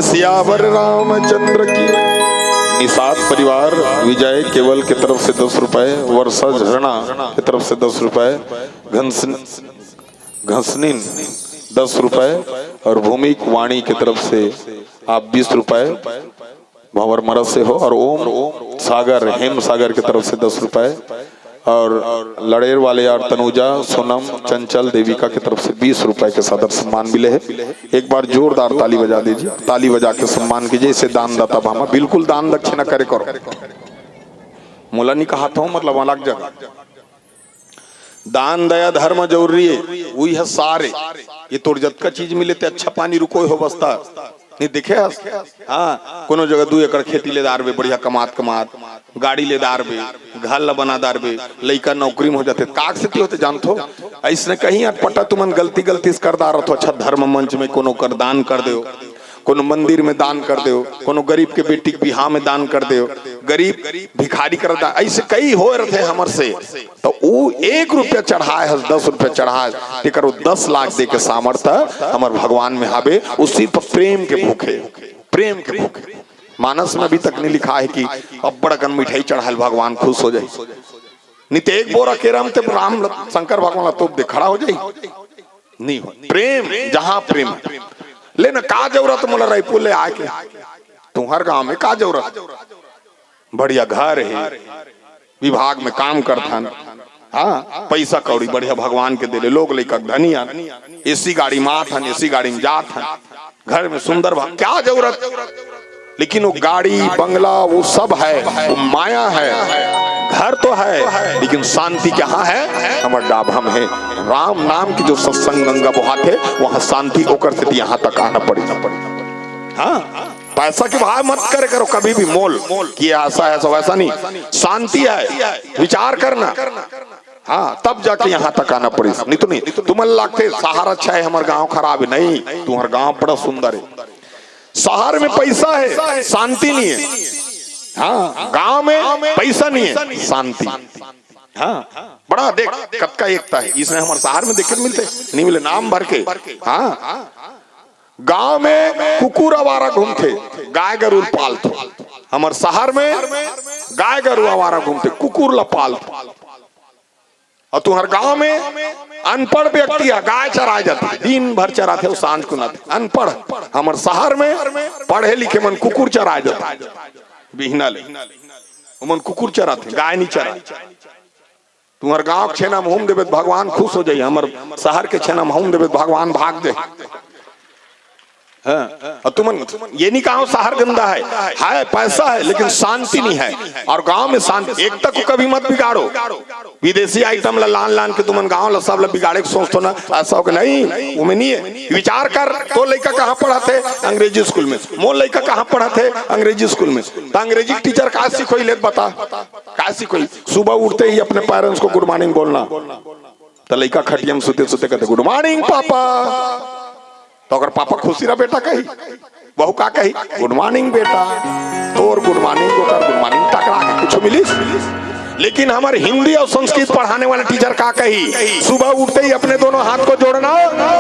सियावर रामचंद्र की निषाद परिवार विजय केवल की तरफ से 10 रुपए, वर्षा झरना की तरफ से 10 रुपए, घसनीन 10 रुपए और भूमिक वाणी की तरफ से आप 20 रुपए भंवर मरद से हो, और ओम सागर हेम सागर की तरफ से 10 रुपए, और लड़ेर वाले यार तनुजा सोनम चंचल देविका की तरफ से 20 रुपए के सदर सम्मान मिले हैं। एक बार जोरदार ताली बजा दीजिए, ताली बजा के सम्मान कीजिए। इसे दानदाता भामा बिल्कुल दान दक्षिणा करे करो, मोला नहीं कहा था मतलब अलग जगह दान दया धर्म जरूरी है, वही है सारे। ये तोड़ जत का चीज मिले ते अच्छा पानी रुको हो बसता नहीं देखे। हाँ कोनो जगह 2 एकड़ खेती लेदार बे, बढ़िया कमात कमात गाड़ी लेदार बे, घर ला बनादार बे, लइका नौकरी में हो जाते काग से होते जानतो। ऐसने कहीं अटपटा तुमन गलती गलती से कर दार तो अच्छा धर्म मंच में कोनो कर दान कर दो, कोनो मंदिर में दान कर दो, कोनो गरीब के बेटी के बिहार में दान कर दो, गरीब भिखारी कर दा। ऐसे कई हो रहे हमर से तो वो 1 रुपया चढ़ाए 10 रुपया चढ़ाए तेकर 10 लाख दे के सामर्थ्य हमर भगवान में हावे। उसी पर प्रेम के भूखे, प्रेम के भूखे। मानस में अभी तक नहीं लिखा है कि अब बड़कन मिठाई चढ़ाल भगवान खुश हो जाए, नहीं तो 1 बोरा केरम ते राम शंकर भगवान तो दे खड़ा हो जाए नहीं हो। प्रेम जहां प्रेम लेना का जरूरत मोला रायपुर ले आके तुम्हार गांव में का जरूरत, बढ़िया घर है, विभाग में काम करता, हाँ पैसा कौड़ी बढ़िया भगवान के दे लोग लेकर धनिया, एसी गाड़ी मात हन, एसी गाड़ी में जात हन, घर में सुंदर क्या जरूरत। लेकिन वो गाड़ी बंगला वो सब है, वो माया है। घर तो है लेकिन शांति कहाँ है, हमारे डाभा में है। राम नाम की जो सत्संग गंगा बहाते वहां शांति होकर से यहाँ तक आना पड़ी। हाँ पैसा के भाव मत करे करो कभी भी मोल कि ऐसा है सब, ऐसा नहीं। शांति है, विचार करना, हाँ तब जाके यहाँ तक आना पड़ी। नहीं तो नहीं तुम्हें लगते सहारा अच्छा है हमारे गाँव खराब है, नहीं तुम्हारा गाँव बड़ा सुंदर है। शहर में पैसा है शांति नहीं है, हाँ गांव में पैसा नहीं है शांति। हाँ बड़ा देख कब का एकता है, इसने हमारे शहर में देखने मिलते नहीं मिले नाम भर के। हाँ गांव में कुकुर आवारा घूमते, गाय गरुड़ पालते, हमारे शहर में गाय गरुड़ आवारा घूमते, कुकुर ला पालते। और तुम्हारे गांव में अनपढ़ व्यक्ति गाय चरा जाते, दिन भर चराते सांझ को नाते अनपढ़। हमारे शहर में पढ़े लिखे मन कुकुर चरा जाते, बिहना ले मन कुकुर चराते, गाय नहीं चरा। तुम्हारे गांव के छेना में होम देवे भगवान खुश हो जाये, हमारे शहर के छेना में होम देवे भगवान भाग दे। और तुमन ये नहीं कहा शहर गंदा है पैसा है लेकिन शांति नहीं है। और गांव में शांति एकता को कभी मत बिगाड़ो। विदेशी आइटम ला लान लान के तुमन गांव ला सब ला बिगाड़े के सोचतो ना, ऐसा हो के नहीं, वो में नहीं है। विचार कर तो लड़का कहाँ पढ़ा थे, अंग्रेजी स्कूल में। मोर लड़का कहाँ पढ़ा थे, अंग्रेजी स्कूल में। तो अंग्रेजी टीचर का सीखोई ले बता, का सीखोई? सुबह उठते ही अपने पेरेंट्स को गुड मॉर्निंग बोलना। तो लड़का खटिया में सोते सोते कहते गुड मॉर्निंग पापा। तो अगर पापा खुशी रहा बेटा कही, बहू का कही गुड मॉर्निंग बेटा, तो और गुड मॉर्निंग गुड मॉर्निंग टकरा के कुछ मिली। लेकिन हमारे हिंदी और संस्कृत पढ़ाने वाले टीचर का कही, सुबह उठते ही अपने दोनों हाथ को जोड़ना,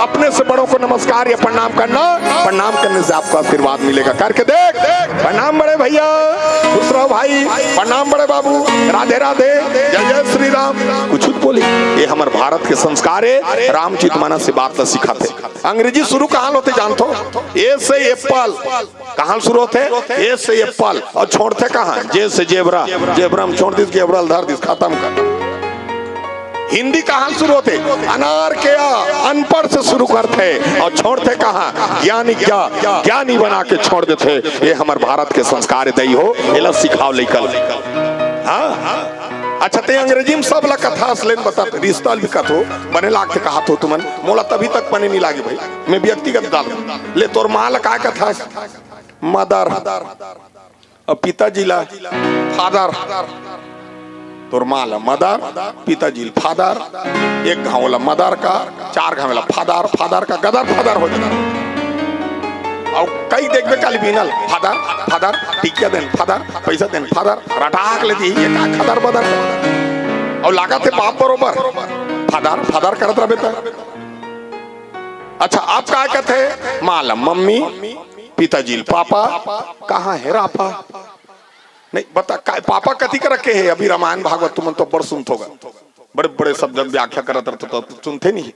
अपने से बड़ों को नमस्कार या प्रणाम करना, प्रणाम करने से आपको आशीर्वाद मिलेगा। करके देख, प्रणाम बड़े भैया, खुश रहो भाई, प्रणाम बड़े बाबू, राधे राधे, जय जय श्री राम, कुछ बोली। ये हमारे भारत के संस्कार है, रामचित मानस से बात सिखाते। अंग्रेजी शुरू कहाँ होते जानते हो? ए से एप्पल, कहाँ शुरू होते? ए से एप्पल, और छोड़ते कहाँ? जे से जेबरा, जेबरा में छोड़ दिस, जेबरा धर दिस, खत्म कर। हिंदी कहाँ शुरू होते? अनार के अनपढ़ से शुरू करते और छोड़ते कहाँ? ज्ञानी ज्ञानी बना के छोड़ देते। ये हमारे भारत के संस्कार दई हो, ये सिखाओ लेकर। हाँ अच्छा ते अंग्रेजी में सब ला कथा असलेन बता, रिश्ता भी कथो बने लागते कहा तो तुमन मोला तभी तक बने नहीं लागे भाई। मैं व्यक्तिगत डाल ले तोर माँ ला का कथा मदर और पिताजी ला फादर। तोर माँ ला मदर, पिताजी फादर, एक गाँव ला मदर का, 4 गाँव ला फादर, फादर का गदर फादर हो जाता। और कई देखबे काली बीनल फादर फादर टिकिया देन फादर, पैसा देन फादर, रटाक लेती ये का खदर बदर। और लगा थे बाप बरोबर फादर फादर करत रहे बेटा। अच्छा आप क्या कहते? माला मम्मी, पिताजी पापा, कहाँ है रापा? नहीं बता पापा कथी कर रखे है? अभी रामायण भागवत तुम तो बड़ सुनत होगा, बड़े बड़े शब्द व्याख्या करत रहते तो सुनते नहीं।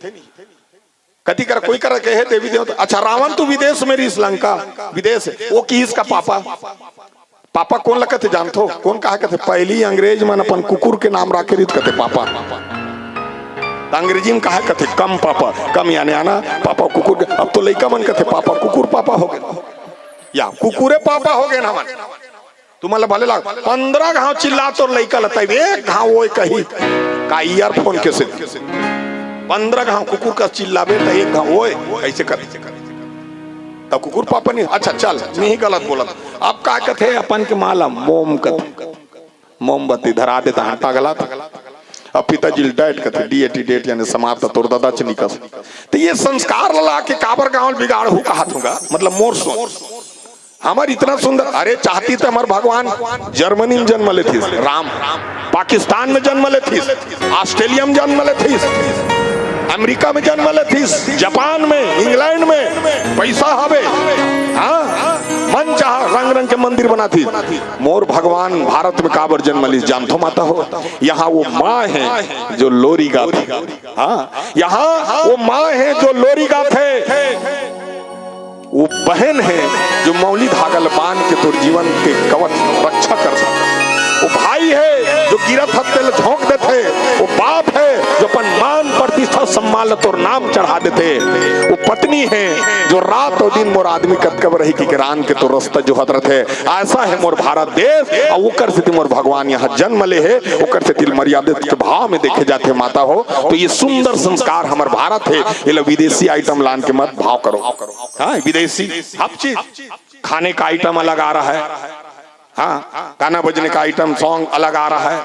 कथी कर कोई कर के है देवी देवता। अच्छा रावण तो विदेश में श्रीलंका विदेश है, वो किस का पापा? पापा कौन लगते जानते हो? कौन कहा कहते? पहली अंग्रेज मन अपन कुकुर के नाम रखे रीत कहते पापा। अंग्रेजी में कहा कहते कम पापा, कम यानी आना पापा कुकुर। अब तो लड़का मन कहते पापा कुकुर पापा हो गए या कुकुरे पापा हो गए ना मन। तुम्हारा भले लाग 15 घाव चिल्ला तो लड़का लता एक घाव वो कही का ईयरफोन कैसे 15 गाँव कुकुर का चिल्लावे तो एक गाँव ओए कैसे करे तो कुकुर पापा नहीं। अच्छा चल नहीं गलत बोला अब का कथे अपन के माला मोम कथे मोमबत्ती धरा देता हटा गला अब पिताजी डेट कथे डीएटी डेट यानी समाप्त तोर दादा चनी कस तो ये संस्कार ला के काबर गांव बिगाड़ हूँ कहा थूंगा मतलब मोर सो हमार इतना सुंदर। अरे चाहती तो हमारे भगवान जर्मनी में जन्म ले थी, राम पाकिस्तान में जन्म ले थी, ऑस्ट्रेलिया में जन्म ले थी, अमेरिका में जन्म ले थी, जापान में इंग्लैंड में पैसा हवे हाँ मन चाह रंग रंग के मंदिर बना थी। मोर भगवान भारत में काबर जन्म ली जानतो माता हो। यहाँ वो माँ है जो लोरी गाथे हाँ यहाँ वो माँ है जो लोरी गाथे, वो बहन है जो मौली धागल बांध के तो जीवन के कवच रक्षा कर सकता, वो भाई है जो गिरत हत्ते झोंक देते, वो बाप है जो अपन मान प्रतिष्ठा सम्मान तोर नाम चढ़ा देते, वो पत्नी है जो रात और दिन मोर आदमी कतकब रही की रान के तो रास्ता जो हत रहे। ऐसा है मोर भारत देश और उकर से मोर भगवान यहाँ जन्म ले है, उकर से तिल मर्यादित के भाव में देखे जाते माता हो। तो ये सुंदर संस्कार हमार भारत है, ये लोग विदेशी आइटम लान के मत भाव करो हाँ विदेशी हर चीज खाने का आइटम अलग आ रहा है हाँ गाना बजने का आइटम सॉन्ग अलग आ रहा है,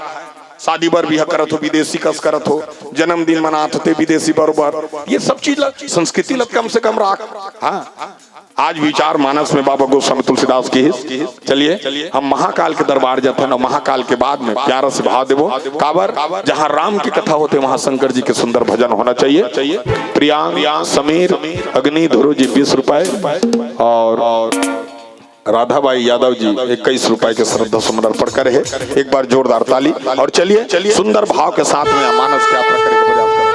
शादी बर भी करत हो विदेशी कस करत हो, जन्मदिन मनात होते विदेशी बरोबर, ये सब चीज संस्कृति लग कम से कम राख हाँ। आज विचार मानस में बाबा गोस्वामी तुलसीदास की है। चलिए हम महाकाल के दरबार जाते हैं, महाकाल के बाद में प्यारा से भाव देवो काबर जहाँ राम की कथा होते वहाँ शंकर जी के सुंदर भजन होना चाहिए। प्रियांक समीर अग्नि धुरु जी 20 रुपए और राधाबाई यादव जी 21 रुपए के श्रद्धा सुमन अर्पण करे है। एक बार जोरदार ताली और चलिए सुंदर भाव के साथ में मानस की यात्रा करने का प्रयास करें।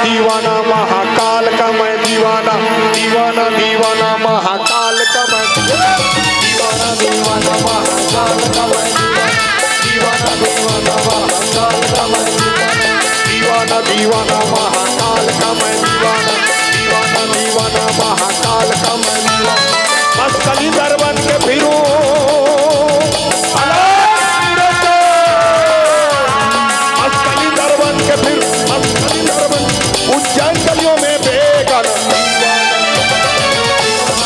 दीवाना महाकाल का मैं दीवाना, दीवाना दीवाना महाकाल का मैं दीवाना, दीवाना महाकाल का मैं दीवाना, दीवाना महाकाल का मैं दीवाना, दीवाना महाकाल का मैं दीवाना, दीवाना दीवाना महाकाल का मैं दीवाना। बस कली दर बन के फिरूं उज्जैन गलियों में बेगाना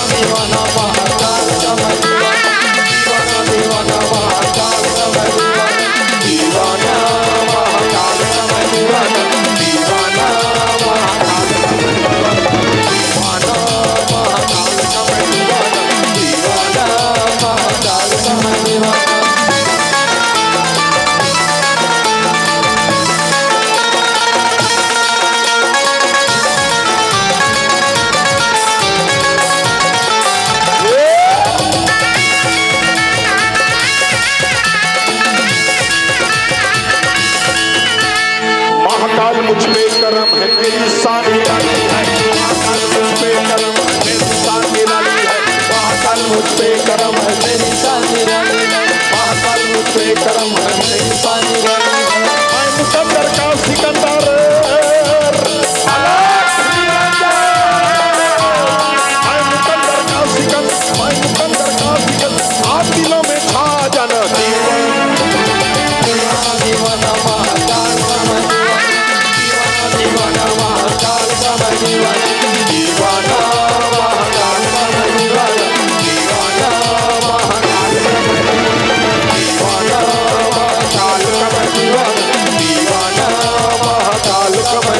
दीवाना महाकाल का मैं दीवाना, दीवाना महाकाल का मैं दीवाना, दीवाना महाकाल का मैं दीवाना, दीवाना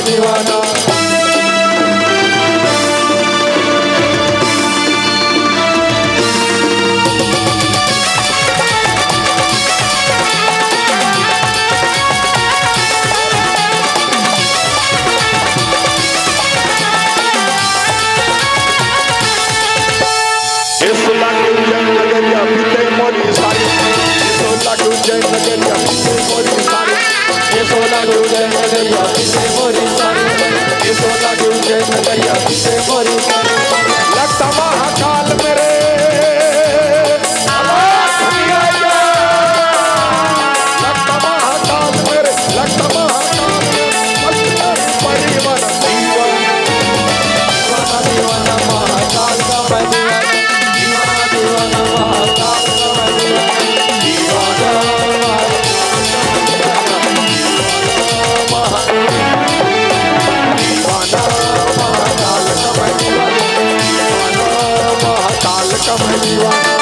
दीवाना लगता महाकाल मेरे लगता महाकाल मेरे लगता महाकाल परिवन दीवाना महाकाल का दीवाना दीवाना महाकाल का दीवाना महाकाल का दीवाना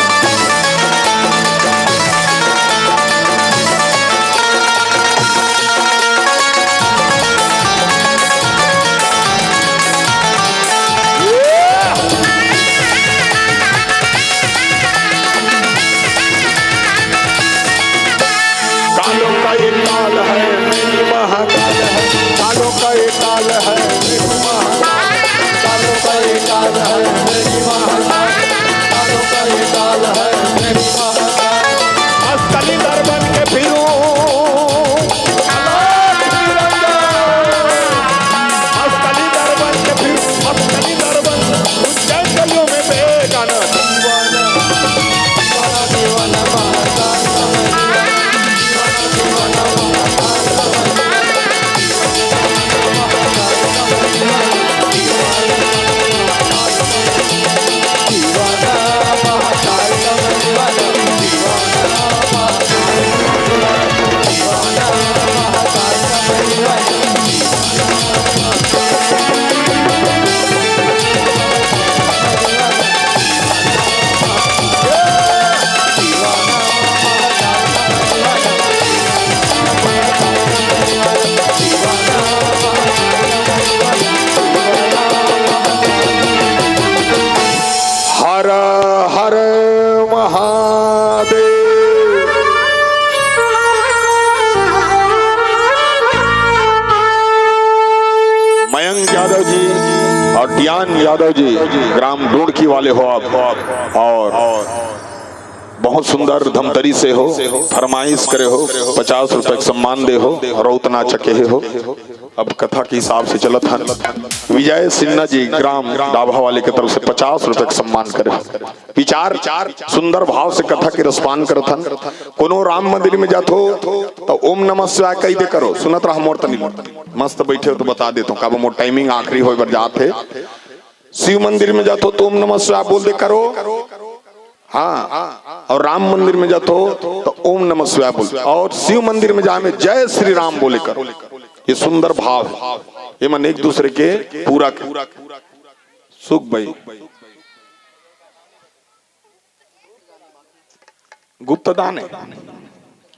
कालों का ये काल है मेरी महाकाल है कालों का ये काल है मेरी महाकाल कालों का ये काल है मेरी महाकाल कालों का ये काल है मेरी महाकाल असली दरबन के फिरूं असली दरबन के फिरूं असली दरबन जंगलों में बेगाना दीवाना दीवाना दीवाना महाकाल हर हर महादेव। मयंक यादव जी और डियान यादव जी ग्राम ढूंढकी वाले हो आप और बहुत सुंदर धमतरी से हो, फरमाइश करे हो, 50 रुपए का सम्मान दे हो और उतना चके हो। अब कथा के हिसाब से चलत है। विजय सिन्हा जी ग्राम डाभा वाले की तरफ से 50 रुपए का सम्मान करे। विचार सुंदर भाव से कथा के रसपान करत हन। कोनो राम मंदिर में जात हो तो ओम नमः शिवाय कही दे करो, सुनत रहा मोर तनी मस्त बैठे हो तो बता देता हूँ। कब मोर टाइमिंग आखिरी हो बार जात है। शिव मंदिर में जात हो तो ओम नमः शिवाय बोल दे करो, हाँ। और राम मंदिर में जाते हो तो ओम नमः शिवाय बोल, और शिव मंदिर में जाए में जय श्री राम बोले करो। ये सुंदर भाव है, ये मन एक दूसरे के पूरा सुख भाई। गुप्त दान है,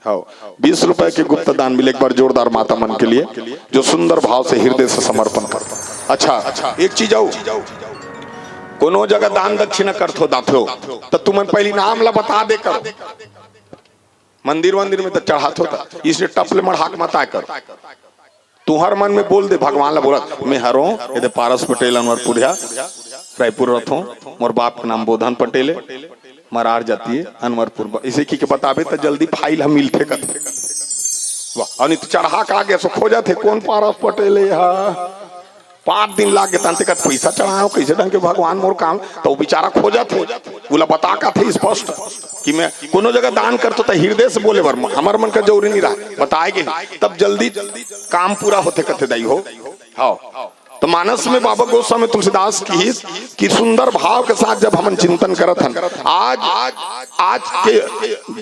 हाँ 20 रुपए के गुप्त दान मिले। एक बार जोरदार माता मन के लिए जो सुंदर भाव से हृदय से समर्पण करता। अच्छा एक चीज आओ, कोनो जगह दान दक्षिणा करथो दाथो तो तुम पहली नाम ला बता दे करो। मंदिर में तो चढ़ात होता, इसलिए टपले मढ़ाक मत आए कर। तू हर मन में बोल दे, भगवान ला बोला मैं हरो ये पारस पटेल अनवरपुरिया रायपुर रथो, मोर बाप का नाम बोधन पटेल मरार जाती है अनवरपुर। इसे की के बताबे तो जल्दी फाइल हम मिलते कर। वाह अनित चढ़ा का आगे सो खोजा थे कौन पारस पटेल है। 5 दिन लाग गए तंते का पैसा चढ़ाओ कैसे ढंग के भगवान मोर काम। तो बेचारा खोजा थे, बोला बता का थे स्पष्ट कि मैं कोनो जगह दान करतो तो हृदय से बोले वर्मा हमार मन का जरूरी नहीं रहा, बताएगे तब जल्दी काम पूरा होते कथे दाई हो। हाँ तो मानस में बाबा गोस्वामी तुलसीदास की सुंदर भाव के साथ जब हम चिंतन करत हन, आज के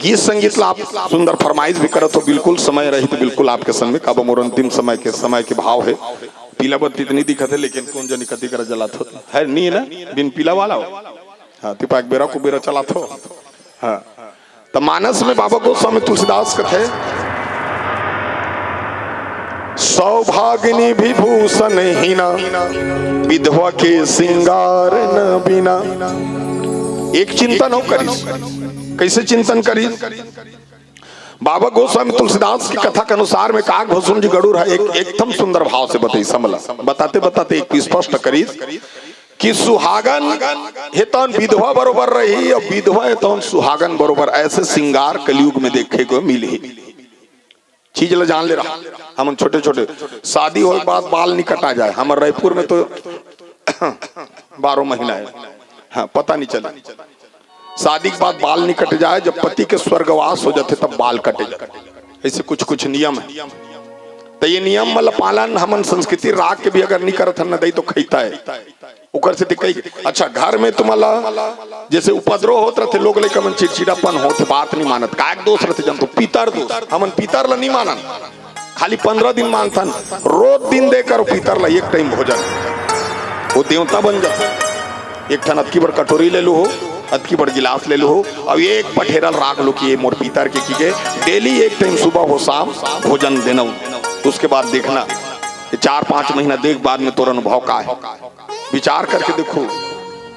गीत संगीत ला आप सुंदर फरमाइश भी करत हो। बिल्कुल समय रही तो बिल्कुल आपके समय अब मोर अंतिम समय के भाव है। पीला बत्ती इतनी दिखत है लेकिन कौन जनी कति कर जलात हो है नहीं ना बिन पीला वाला हो। हाँ तिपा एक बेरा को बेरा चलात हो। हाँ तो मानस में बाबा गोस्वामी तुलसीदास कथे सौभागिनी विभूषण हीना, विधवा के श्रृंगार न बिना। एक चिंतन हो करी, कैसे चिंतन करी? बाबा गोस्वामी तुलसीदास की कथा के अनुसार में काग भसुन जी गरुड़ है एकदम सुंदर भाव से बताई समला, बताते बताते एक स्पष्ट करी कि सुहागन हेतन विधवा बरोबर रही और विधवा हेतन सुहागन बरोबर, ऐसे श्रृंगार कलयुग में देखे को मिली। चीज ल जान ले रहा, हम छोटे छोटे शादी हो बाद बाल नहीं कटा जाए, हमारे रायपुर में तो 12 महीना है, हाँ पता नहीं चला। शादी के बाद बाल नहीं कट जाए, जब पति के स्वर्गवास हो जाते तब बाल कटे जाते। ऐसे कुछ कुछ नियम है, तो ये नियम मतलब पालन हमन संस्कृति राग के भी अगर नहीं करत न दई तो खैता है उकर से दिखाई। अच्छा घर में तुम्हारा जैसे उपद्रव होत रहते, लोग लेकर मन चिड़चिड़ापन होते, बात नहीं मानत, कायक दोष रहते जन तो पीतर दोष, हमन पीतर ला नहीं मानन, खाली 15 दिन मानथन, रोज दिन देकर पीतर ला एक टाइम भोजन, वो देवता बन जाता। एक ठन अतकी बड़ कटोरी ले लो हो, अतकी बड़ गिलास ले लो हो, अब एक पठेरल राख लो कि ये मोर पीतर के की डेली एक टाइम सुबह हो शाम भोजन देना। उसके बाद देखना 4-5 महीना देख बाद में तोर अनुभव का है, विचार करके देखो।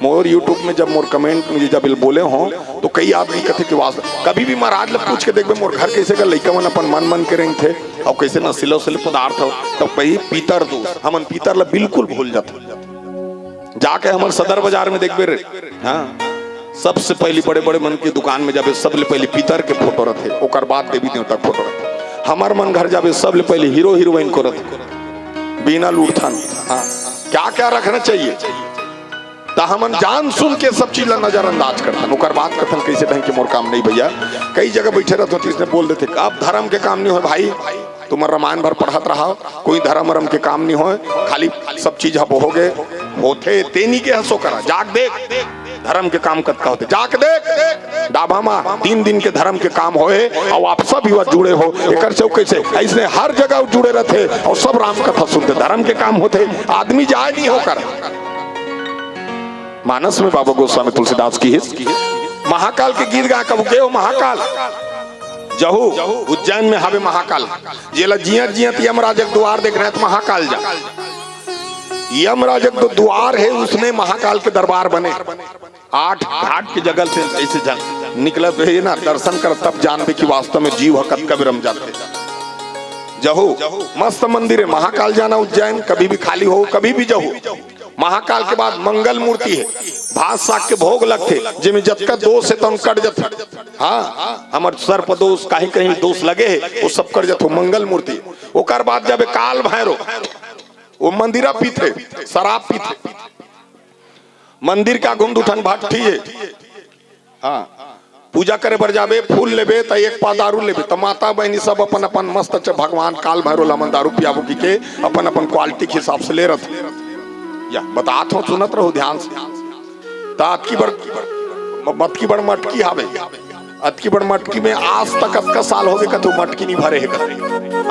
मोर यूट्यूब में जब मोर कमेंट में जब बोले हो तो कई आदमी कथे के वास्ते कभी भी महाराज लोग पूछ के देखबे मोर घर कैसे का लइका मन अपन मन के रंग थे और कैसे नशीला पदार्थ हो, तब कही पीतर दो, हमन पीतर ला बिल्कुल भूल जाते। जाके हमारे सदर बाजार में देखबे रे, हाँ सबसे पहली बड़े बड़े मन की दुकान में जाबे सबले पहले पीतर के फोटो रखे, ओकर बाद देवी देवता के फोटो रखे। हमार मन घर जाबे सबले पहले हीरो हीरोइन को रखे, बिना लूटथन। हाँ क्या क्या रखना चाहिए, तो हमन जान सुन के सब चीज नजरअंदाज करतन, ओकर बात करतन कैसे ढंग के मोर काम नहीं भैया। कई जगह बैठे रहते हो इसने बोल देते अब धर्म के काम नहीं हो भाई, तुम रामायण भर पढ़त रहा, कोई धर्म वरम के काम नहीं हो, खाली सब चीज अब हो गए होते तेनी के हंसो करा, जाग देख धर्म के काम कतका होते, जाके देख डाबा मा 3 दिन के धर्म के काम होए और आप सब युवा जुड़े हो एकर से कैसे ऐसे हर जगह जुड़े रहते और सब राम कथा सुनते, धर्म के काम होते, आदमी जाए नहीं होकर। मानस में बाबा गोस्वामी तुलसीदास की महाकाल के गीत गा कब गए हो, महाकाल जहू उज्जैन में हवे महाकाल, जेला जियत जियत यमराज के द्वार देख रहे तो महाकाल जा, यमराज के द्वार है उसमें महाकाल के दरबार बने, 8 घाट की जगह से ऐसे निकलत है ना, दर्शन कर तब जानबे कि वास्तव में जीव हकत कभी रम जाते। जहू मस्त मंदिर है, महाकाल जाना उज्जैन कभी भी खाली हो कभी भी जहू। महाकाल के बाद मंगल मूर्ति है, भात साग के भोग लगते जिसमें जतका दोष है तो कट जाते। हाँ हमार सर्प दोष कहीं कहीं दोष लगे है वो सब कट जाते, मंगल मूर्ति। ओकर बाद जब काल भैरव वो मंदिरा पीते शराब पीते, मंदिर का घुम उठन भट्टी है, हाँ पूजा करे बर जाबे फूल लेबे तो एक पा दारू लेबे, तो माता बहनी सब अपन अपन मस्त भगवान काल भैरव लामन दारू पियाबो की के अपन अपन क्वालिटी के हिसाब से ले रहे या बतात हो, सुनत रहो ध्यान से। अतकी बड़ मटकी हावे, अतकी बड़ मटकी में आज तक 10 साल हो गए कतो मटकी नहीं भरे है,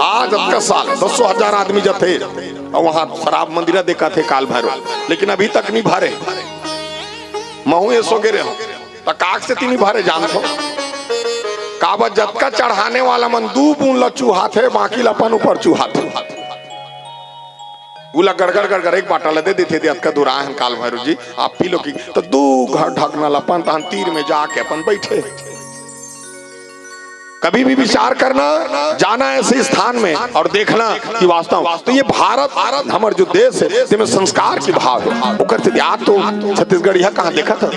आज 10 साल 200,000 आदमी जथे और वहां शराब मंदिरा देखा थे काल भैरव, लेकिन अभी तक नहीं भरे। महू ये सो गिरे हो तो काक से नहीं भरे जान तो काबत जतका चढ़ाने वाला मन 2 बूंद ला चूहा थे, बाकी लपन ऊपर चूहा थे, उला गड़गड़ गड़गड़ एक बाटा लदे देते थे अतका दूरा है काल भैरव जी आप पी लो की, तो 2 घर ढकना लपन तहन तीर में जाके अपन बैठे। कभी भी विचार करना जाना ऐसे स्थान में और देखना कि वास्तव तो ये भारत हमारे जो देश है जिसमें संस्कार की भाव है वो करते। आज तो छत्तीसगढ़िया कहाँ देखा था,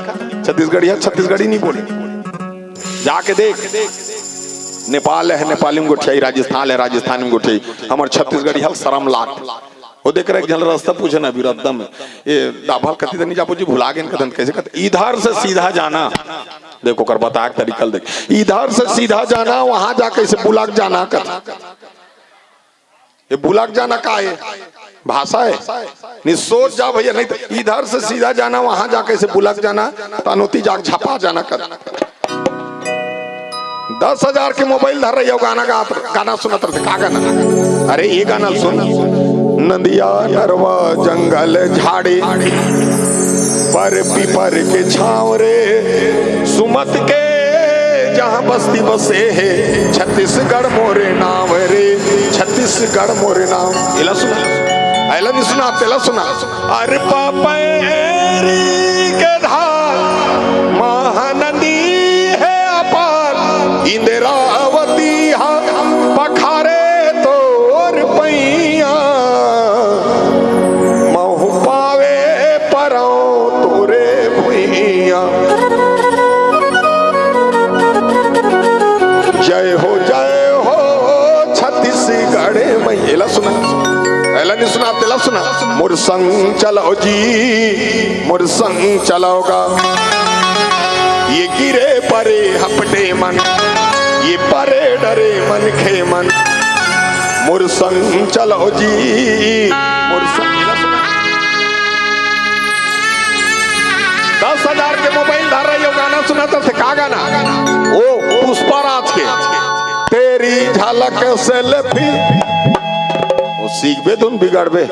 छत्तीसगढ़िया छत्तीसगढ़ी नहीं बोली, जाके देख नेपाल है नेपाली में गोठियाई, राजस्थान है राजस्थान में गोठियाई, हमारे छत्तीसगढ़िया शर्म लाट वो देख रहे जल रास्ता पूछे ना विरदम ये दाभा कथी नहीं जापो जी भुला गए कथन कैसे कहते, इधर से सीधा जाना, देखो कर बता तरीका देख, इधर से सीधा जाना वहां जाके से बुलाक जाना कथा, ये बुलाक जाना का है भाषा है, नहीं सोच जा भैया, नहीं तो इधर से सीधा जाना वहां जाके से बुलाक जाना, तानोती जाग छपा जाना कर। 10,000 के मोबाइल धर रही हो, गाना सुनत रहे, का गाना, अरे ये गाना सुन, नदिया नरवा जंगल झाड़ी पर पीपर के छाव रे, सुमत के जहाँ बस्ती बसे है, छत्तीसगढ़ मोरे नाम रे, छत्तीस छत्तीसगढ़ मोरे नाम। इला सुना, ऐला नहीं सुना, तेला सुना। अरे पापरी के धार महानदी है अपार, इंद्रावती हा पखारे तोर पैया, महु पावे परो तोरे भुइया। जय हो छत्तीसगढ़ मैला सुना, ऐला नहीं सुना, तेला सुना। मोर संग चलो जी, मोर संग चलोगा, ये गिरे परे हपटे मन, ये परे डरे मन खे मन। मोर संग चलो जी, मोर संग। 10,000 के मोबाइल धर रही हो, गाना सुना तो से का गाना? ओ पुष्पाराज के तेरी झलक से लफी, वो सीखबे तुम बिगड़बे।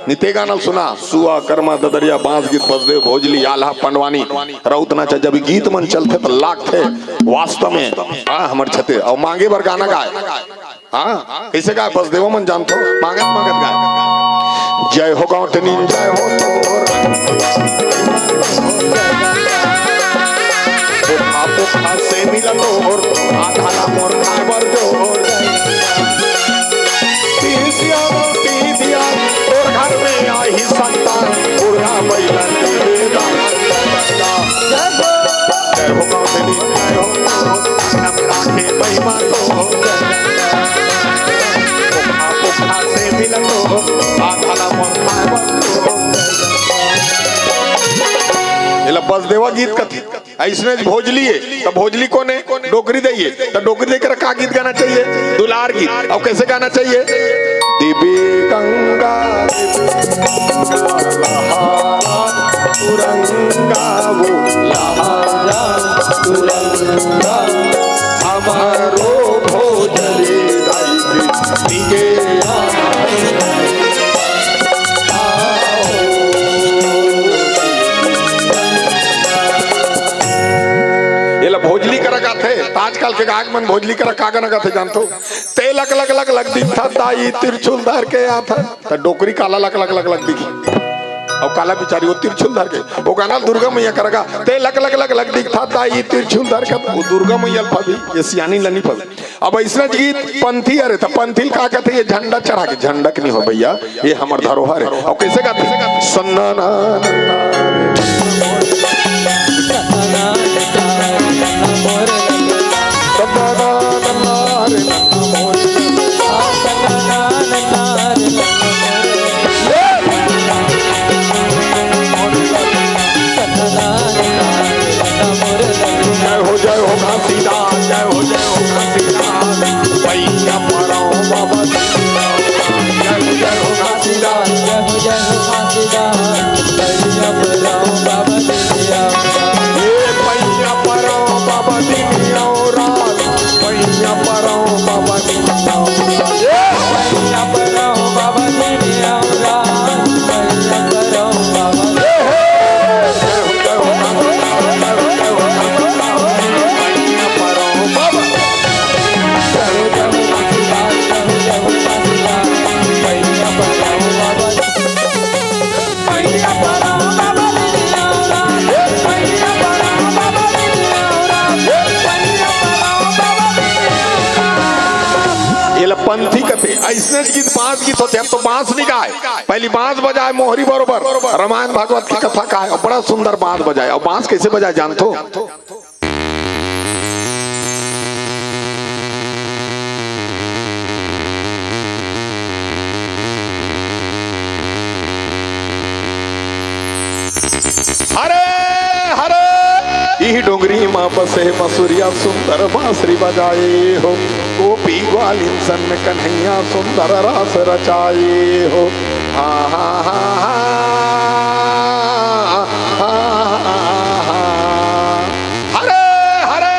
निते गाना सुना, सुआ कर्मा ददरिया बांस गीत बजदे भोजली आल्हा पंडवानी रउत नाचा। जब गीत मन चलते तो लाख थे वास्तव में। हाँ हमर छते और मांगे बर गाना गाए। हाँ कैसे गाए? बस देवो मन जानतो, मांगत मांगत गाए। जय हो गौतनी जय हो तोर से मिला तोर आधाला मोर खाबर जोर। तीसिया मोटी दिया तोर घर में आई संतान, बुढ़ा बैलन बेदा। जय हो गौतनी जय हो नम राखे महिमा तो। पोखा से मिला तोर आधाला मोर खाबर जोर। बस देवा गीत कथी ऐसने भोजली है तो भोजली को ने डोकरी दइए तो डोकरी देकर का गीत गाना चाहिए? दुलार गीत। और कैसे गाना चाहिए? दिव्य गंगा तुरंगा वो लहारा तुरंगा, हमारो भोजली दिगे भोजली कर गाथे। आजकल के गायक मन भोजली कर का गाना गाथे जानतो? ते लक लक लक लक दिखता दाई त्रिशूल धर के आता तो डोकरी काला लक लक लक लक दिखी। और काला बिचारी वो त्रिशूल धर के वो गाना दुर्गा मैया करेगा। ते लक लक लक लक दिखता दाई त्रिशूल धर के, वो दुर्गा मैया पभी ये सियानी लनी पभी। अब ऐसा गीत पंथी अरे तो पंथी का कहते ये झंडा चढ़ा के, झंडा नहीं हो भैया ये हमार धरोहर है। और कैसे गाते? सन्ना ना जय हो घासीदास, जय हो घासीदास, भैया पराओ बाबा। जय हो घासीदास, जय हो घासीदास, भैया पराओ बाबा दिया। ये भैया पराओ बाबा दिया रात, भैया पराओ बाबा दिया। ये भैया पराओ बाबा दिया रात, भैया पराओ बाबा। जय हो पंथी कथे ऐसे गीत बांस गीत होते। हम तो बांस नहीं गाए, पहली बांस बजाए मोहरी बरोबर रामायण भागवत की कथा का है और बड़ा सुंदर बांस बजाए। और बांस कैसे बजाए जानतो? हरे हरे यही डोंगरी माँ बसे मसूरिया सुंदर बांसुरी बजाए हो, गोपी ग्वालिन सन कन्हैया सुंदर रास रचाए हो। हा हा हा हा हरे हरे।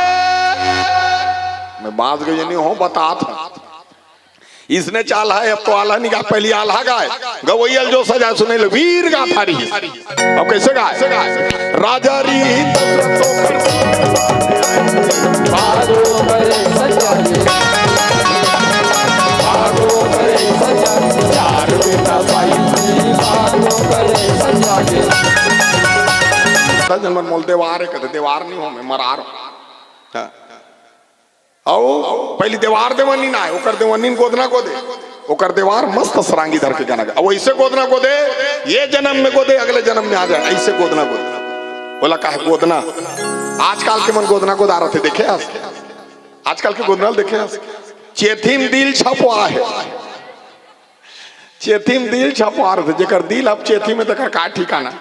मैं बात गई नहीं हूँ बता था इसने चाल है अब तो आल्हा नहीं गा, पहली आल्हा गाए गवैयल जो सजा सुने लो वीर गा थारी। अब कैसे गाए? राजा री निमन मोल देवार है, कहते देवार नहीं हो मैं मरार हाँ। आओ पहली देवार देवनी ना है, ओकर देवनी गोदना को दे, ओकर देवार मस्त सरांगी धर के गाना गा। अब ऐसे गोदना को दे, ये जन्म में गोदे अगले जन्म में आ जाए, ऐसे गोदना को दे। बोला काहे गोदना, आजकल के मन गोदना को दार थे देखे आजकल के गोदना देखे चेथिम दिल छपवा है, चेथिम दिल छपवा रहे थे, जेकर दिल अब चेथी में तक का ठिकाना।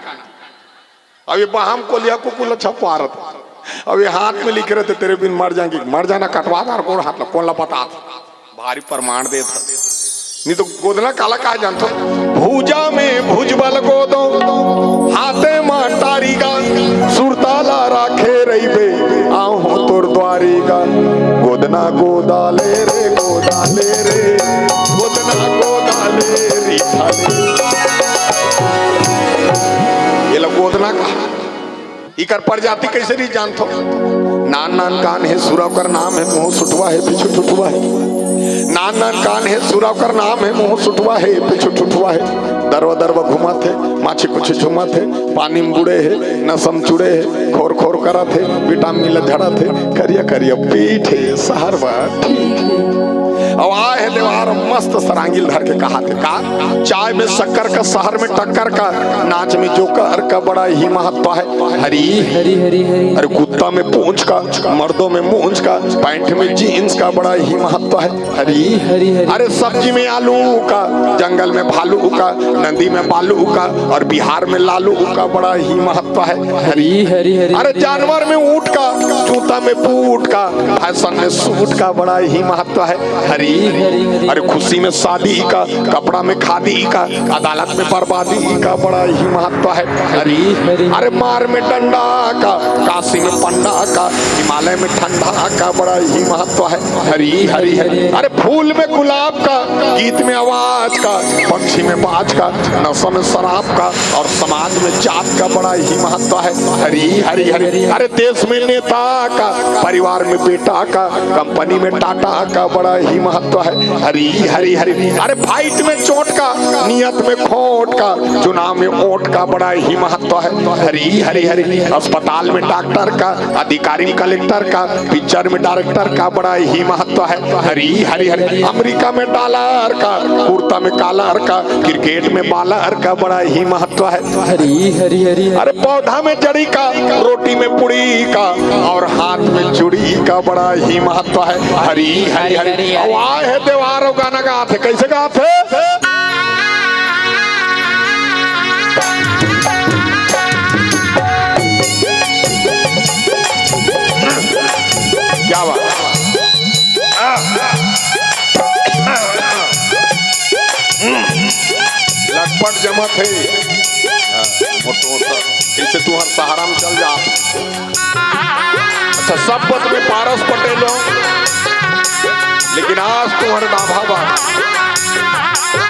अब ये बाहम को लिया कुकुल छपवा रहे थे, अब ये हाथ में लिख रहे थे तेरे बिन मर जाएंगे, मर जाना कटवा दार कौन हाथ कौन लपता भारी प्रमाण दे था। नहीं तो गोदना काला कहा जानते भूजा में भुजबल गोदो हाथे मां तारीगा सुरताला राखे रही बे आहो तोर द्वारीगा गोदना गोदाले रे गोदाले रे गोदना गोदाले रे ये लोग गोदना कहा इकर प्रजाति कैसे नहीं जानते नान नान कान है सुरव कर नाम है मुंह सुटवा है पीछू ठुठुआ है, नान नान कान है सुरव कर नाम है मुंह सुटवा है पीछू ठुठुआ है, दरवा दरवा घुमा थे माछी कुछ झुमा थे पानी में बुड़े है नसम चुड़े है खोर खोर करा थे विटामिन झड़ा थे करिया करिया पीठ है सहरवा अब आए है देवार मस्त सरांगिल धर के कहा थे का चाय में शक्कर का शहर में टक्कर का नाच में जोकर का बड़ा ही महत्व है। हरी हरी हरी हरी अरे कुत्ता में पूंछ का मर्दों में मूंछ का पैंट में जीन्स का बड़ा ही महत्व है। हरी हरी हरी अरे सब्जी में आलू का जंगल में भालू का नदी में बालू का और बिहार में लालू का बड़ा ही महत्व है। हरी हरी हरी अरे जानवर में ऊंट का जूता में बूट का फैशन में सूट का बड़ा ही महत्व है। हरी अरे खुशी में शादी का कपड़ा में खादी का अदालत में बर्बादी का बड़ा ही महत्व है। हरी अरे मार में डंडा का काशी में पंडा का हिमालय में ठंडा का बड़ा ही महत्व है। हरी हरी हरी अरे फूल में गुलाब का गीत में आवाज का पक्षी में बाज का नशा में शराब का और समाज में जात का बड़ा ही महत्व है। हरी हरी हरी अरे देश में नेता का परिवार में बेटा का कंपनी में टाटा का बड़ा ही महत्व है। हरी हरी हरी अरे फाइट में चोट का नियत में खोट का चुनाव में वोट का बड़ा ही महत्व है। हरी हरी हरी अस्पताल में डॉक्टर का अधिकारी कलेक्टर का पिक्चर में डायरेक्टर का बड़ा ही महत्व है। हरी हरी हरी अमेरिका में डॉलर का कुर्ता में कॉलर का क्रिकेट में बॉलर का बड़ा ही महत्व है। हरी हरी हरी अरे पौधा में जड़ी का रोटी में पुड़ी का और हाथ में चूड़ी का बड़ा ही महत्व है। हरी हरी हरी आवाज है देवारों गाना गाते कैसे गाते क्या बात लटपट जमा थे इसे तू हर सहारा में चल जा। अच्छा सब पद में पारस पटेलो लेकिन आज तुम्हारे डाभा बा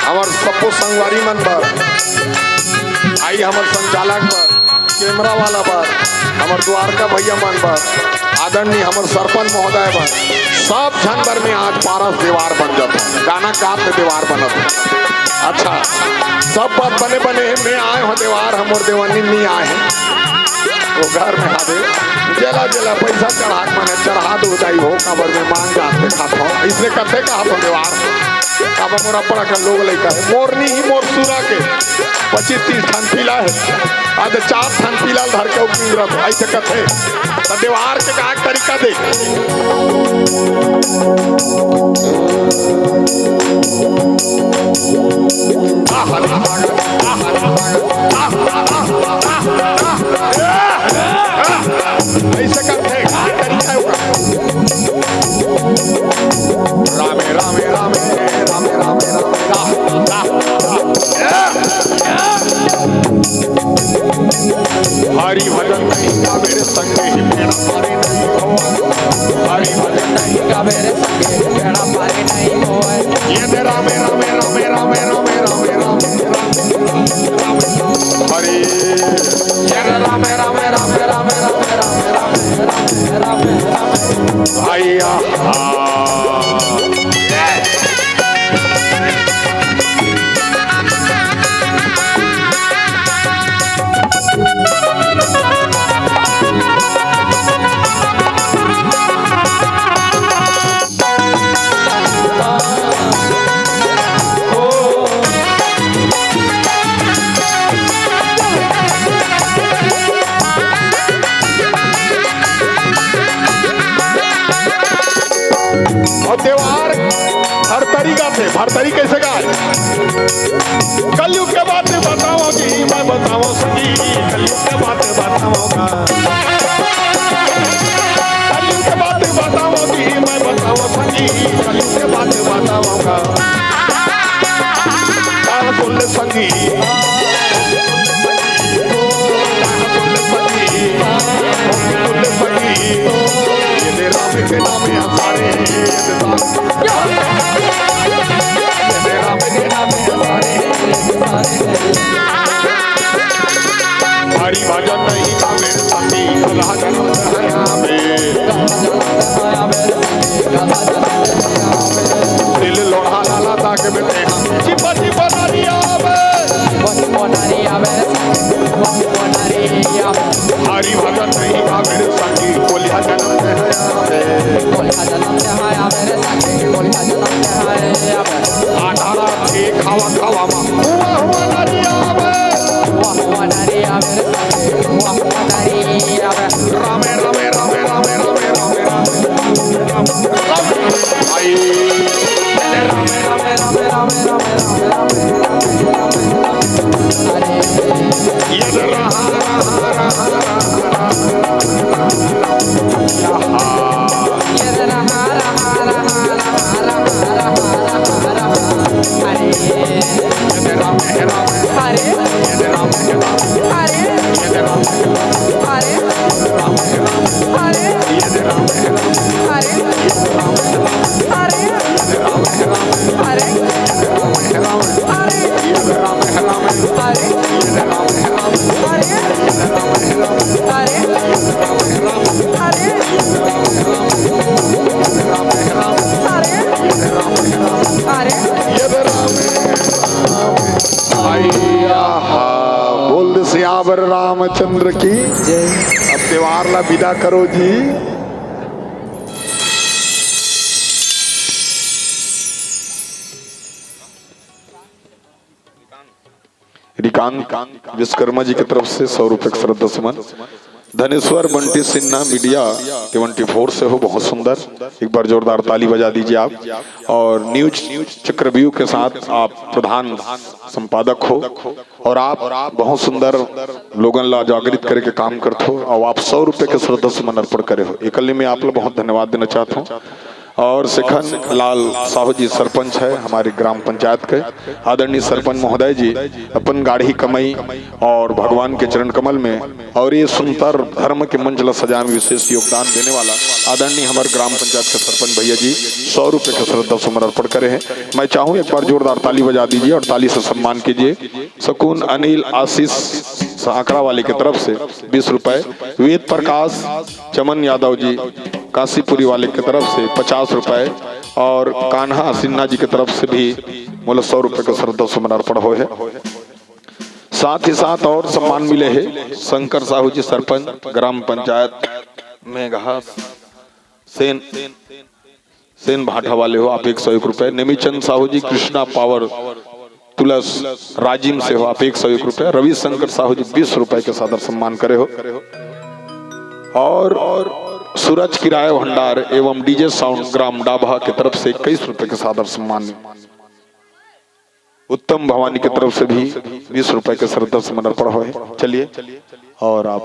हमार सबको संगवारी मन पर आई हमार संचालक पर कैमरा वाला पर हमार द्वारका भैया मन पर आदरणीय हमार सरपंच महोदय पर सब झंडर में आज पारस दीवार बन जाता गाना काप में दीवार बनत। अच्छा सब बात बने बने मैं आए हो दीवार हमर देवानी नहीं आए वो घर में हादे जला जला पैसा चढ़ा मैंने चढ़ा दो दाई हो काबर में मांग जाते खाता हो इसने कथे कहा तो दीवार काबर मोरा पड़ा कर लोग लेकर है मोरनी ही मोर सूरा के 25-30 ठन पीला है आज 4 ठन पीला धर के उपिंद्रत ऐसे कथे तो दीवार के का तरीका दे ऐसे करते रामे रामे रामे रामे रामे हरि भजन नहीं का मेरे संगे ही पेड़ा मारे नहीं हो हरि भजन नहीं का मेरे संगे ही पेड़ा मारे नहीं हो कैसे भरतरी कैसे गाय कलयुग के बातें बताओगी मैं बताऊं सकी कलयुग के बातें बताऊंगा कलयुग के बातें बताओगी मैं बताऊं सकी कलयुग के बातें बताऊंगा कान सुन ले संगी राम के नाम हमारे राम के नाम हमारे हरि भजन नहीं का मेरे संगी अल्लाह जन्म दिल लोढ़ा लाला ताके बेटे चिपा चिपा नारिया हरि भजन नहीं का मेरे संगी कोलिया जन्म आधारा के खावा खावा मा हुआ हुआ नारिया रामे रामे रामे रामे रामे रामे रामे आई रामे रामे रामे रामे रामे ये रहा बोल सियावर रामचंद्र की जय। अब त्योहार ला विदा करो जी। रिकांत विश्वकर्मा जी की तरफ से 100 रुपए का श्रद्धा सुमन। धनेश्वर बंटी सिन्हा मीडिया 74 से हो, बहुत सुंदर, एक बार जोरदार ताली बजा दीजिए आप। और न्यूज चक्रव्यूह के साथ आप प्रधान संपादक हो और आप बहुत सुंदर लोगों ला जागृत करे के काम करते हो और आप 100 रुपए के श्रद्धा सुमन अर्पण करे हो। एकल्ले में आप लोग बहुत धन्यवाद देना चाहता हूँ। और सिखन लाल साहू जी सरपंच है हमारे ग्राम पंचायत के। आदरणीय सरपंच महोदय जी अपन गाढ़ी कमाई और भगवान के चरण कमल में और ये सुंदर धर्म के मंच ला सजाए में विशेष योगदान देने वाला आदरणीय हमारे ग्राम पंचायत के सरपंच भैया जी 100 रुपए का श्रद्धा सुमन अर्पण करे हैं। मैं चाहूँ एक बार जोरदार ताली बजा दीजिए और ताली से सम्मान कीजिए। शकुन अनिल आशीष आंकड़ा वाले की तरफ से 20 रुपए। वेद प्रकाश चमन यादव जी काशीपुरी वाले की तरफ से 50 रुपए और कान्हा सिन्हा जी की तरफ से भी मूल 100 रुपए का श्रद्धा सुमन अर्पण हो है। साथ ही साथ और सम्मान मिले हैं। शंकर साहू जी सरपंच ग्राम पंचायत में घास सेन भाटा वाले हो, आप 101 रुपए। नेमीचंद साहू जी कृष्णा पावर तुलस राजिम से हो, आप 101 रुपए। रविशंकर साहू जी 20 रुपए के सादर सम्मान करे हो। और सूरज किराया भंडार एवं डीजे साउंड ग्राम डाभा की तरफ से 21 रुपए के सादर सम्मान। उत्तम भवानी की तरफ से भी 20 रुपए के श्रद्धा सुमन अर्पण हो है। चलिए और आप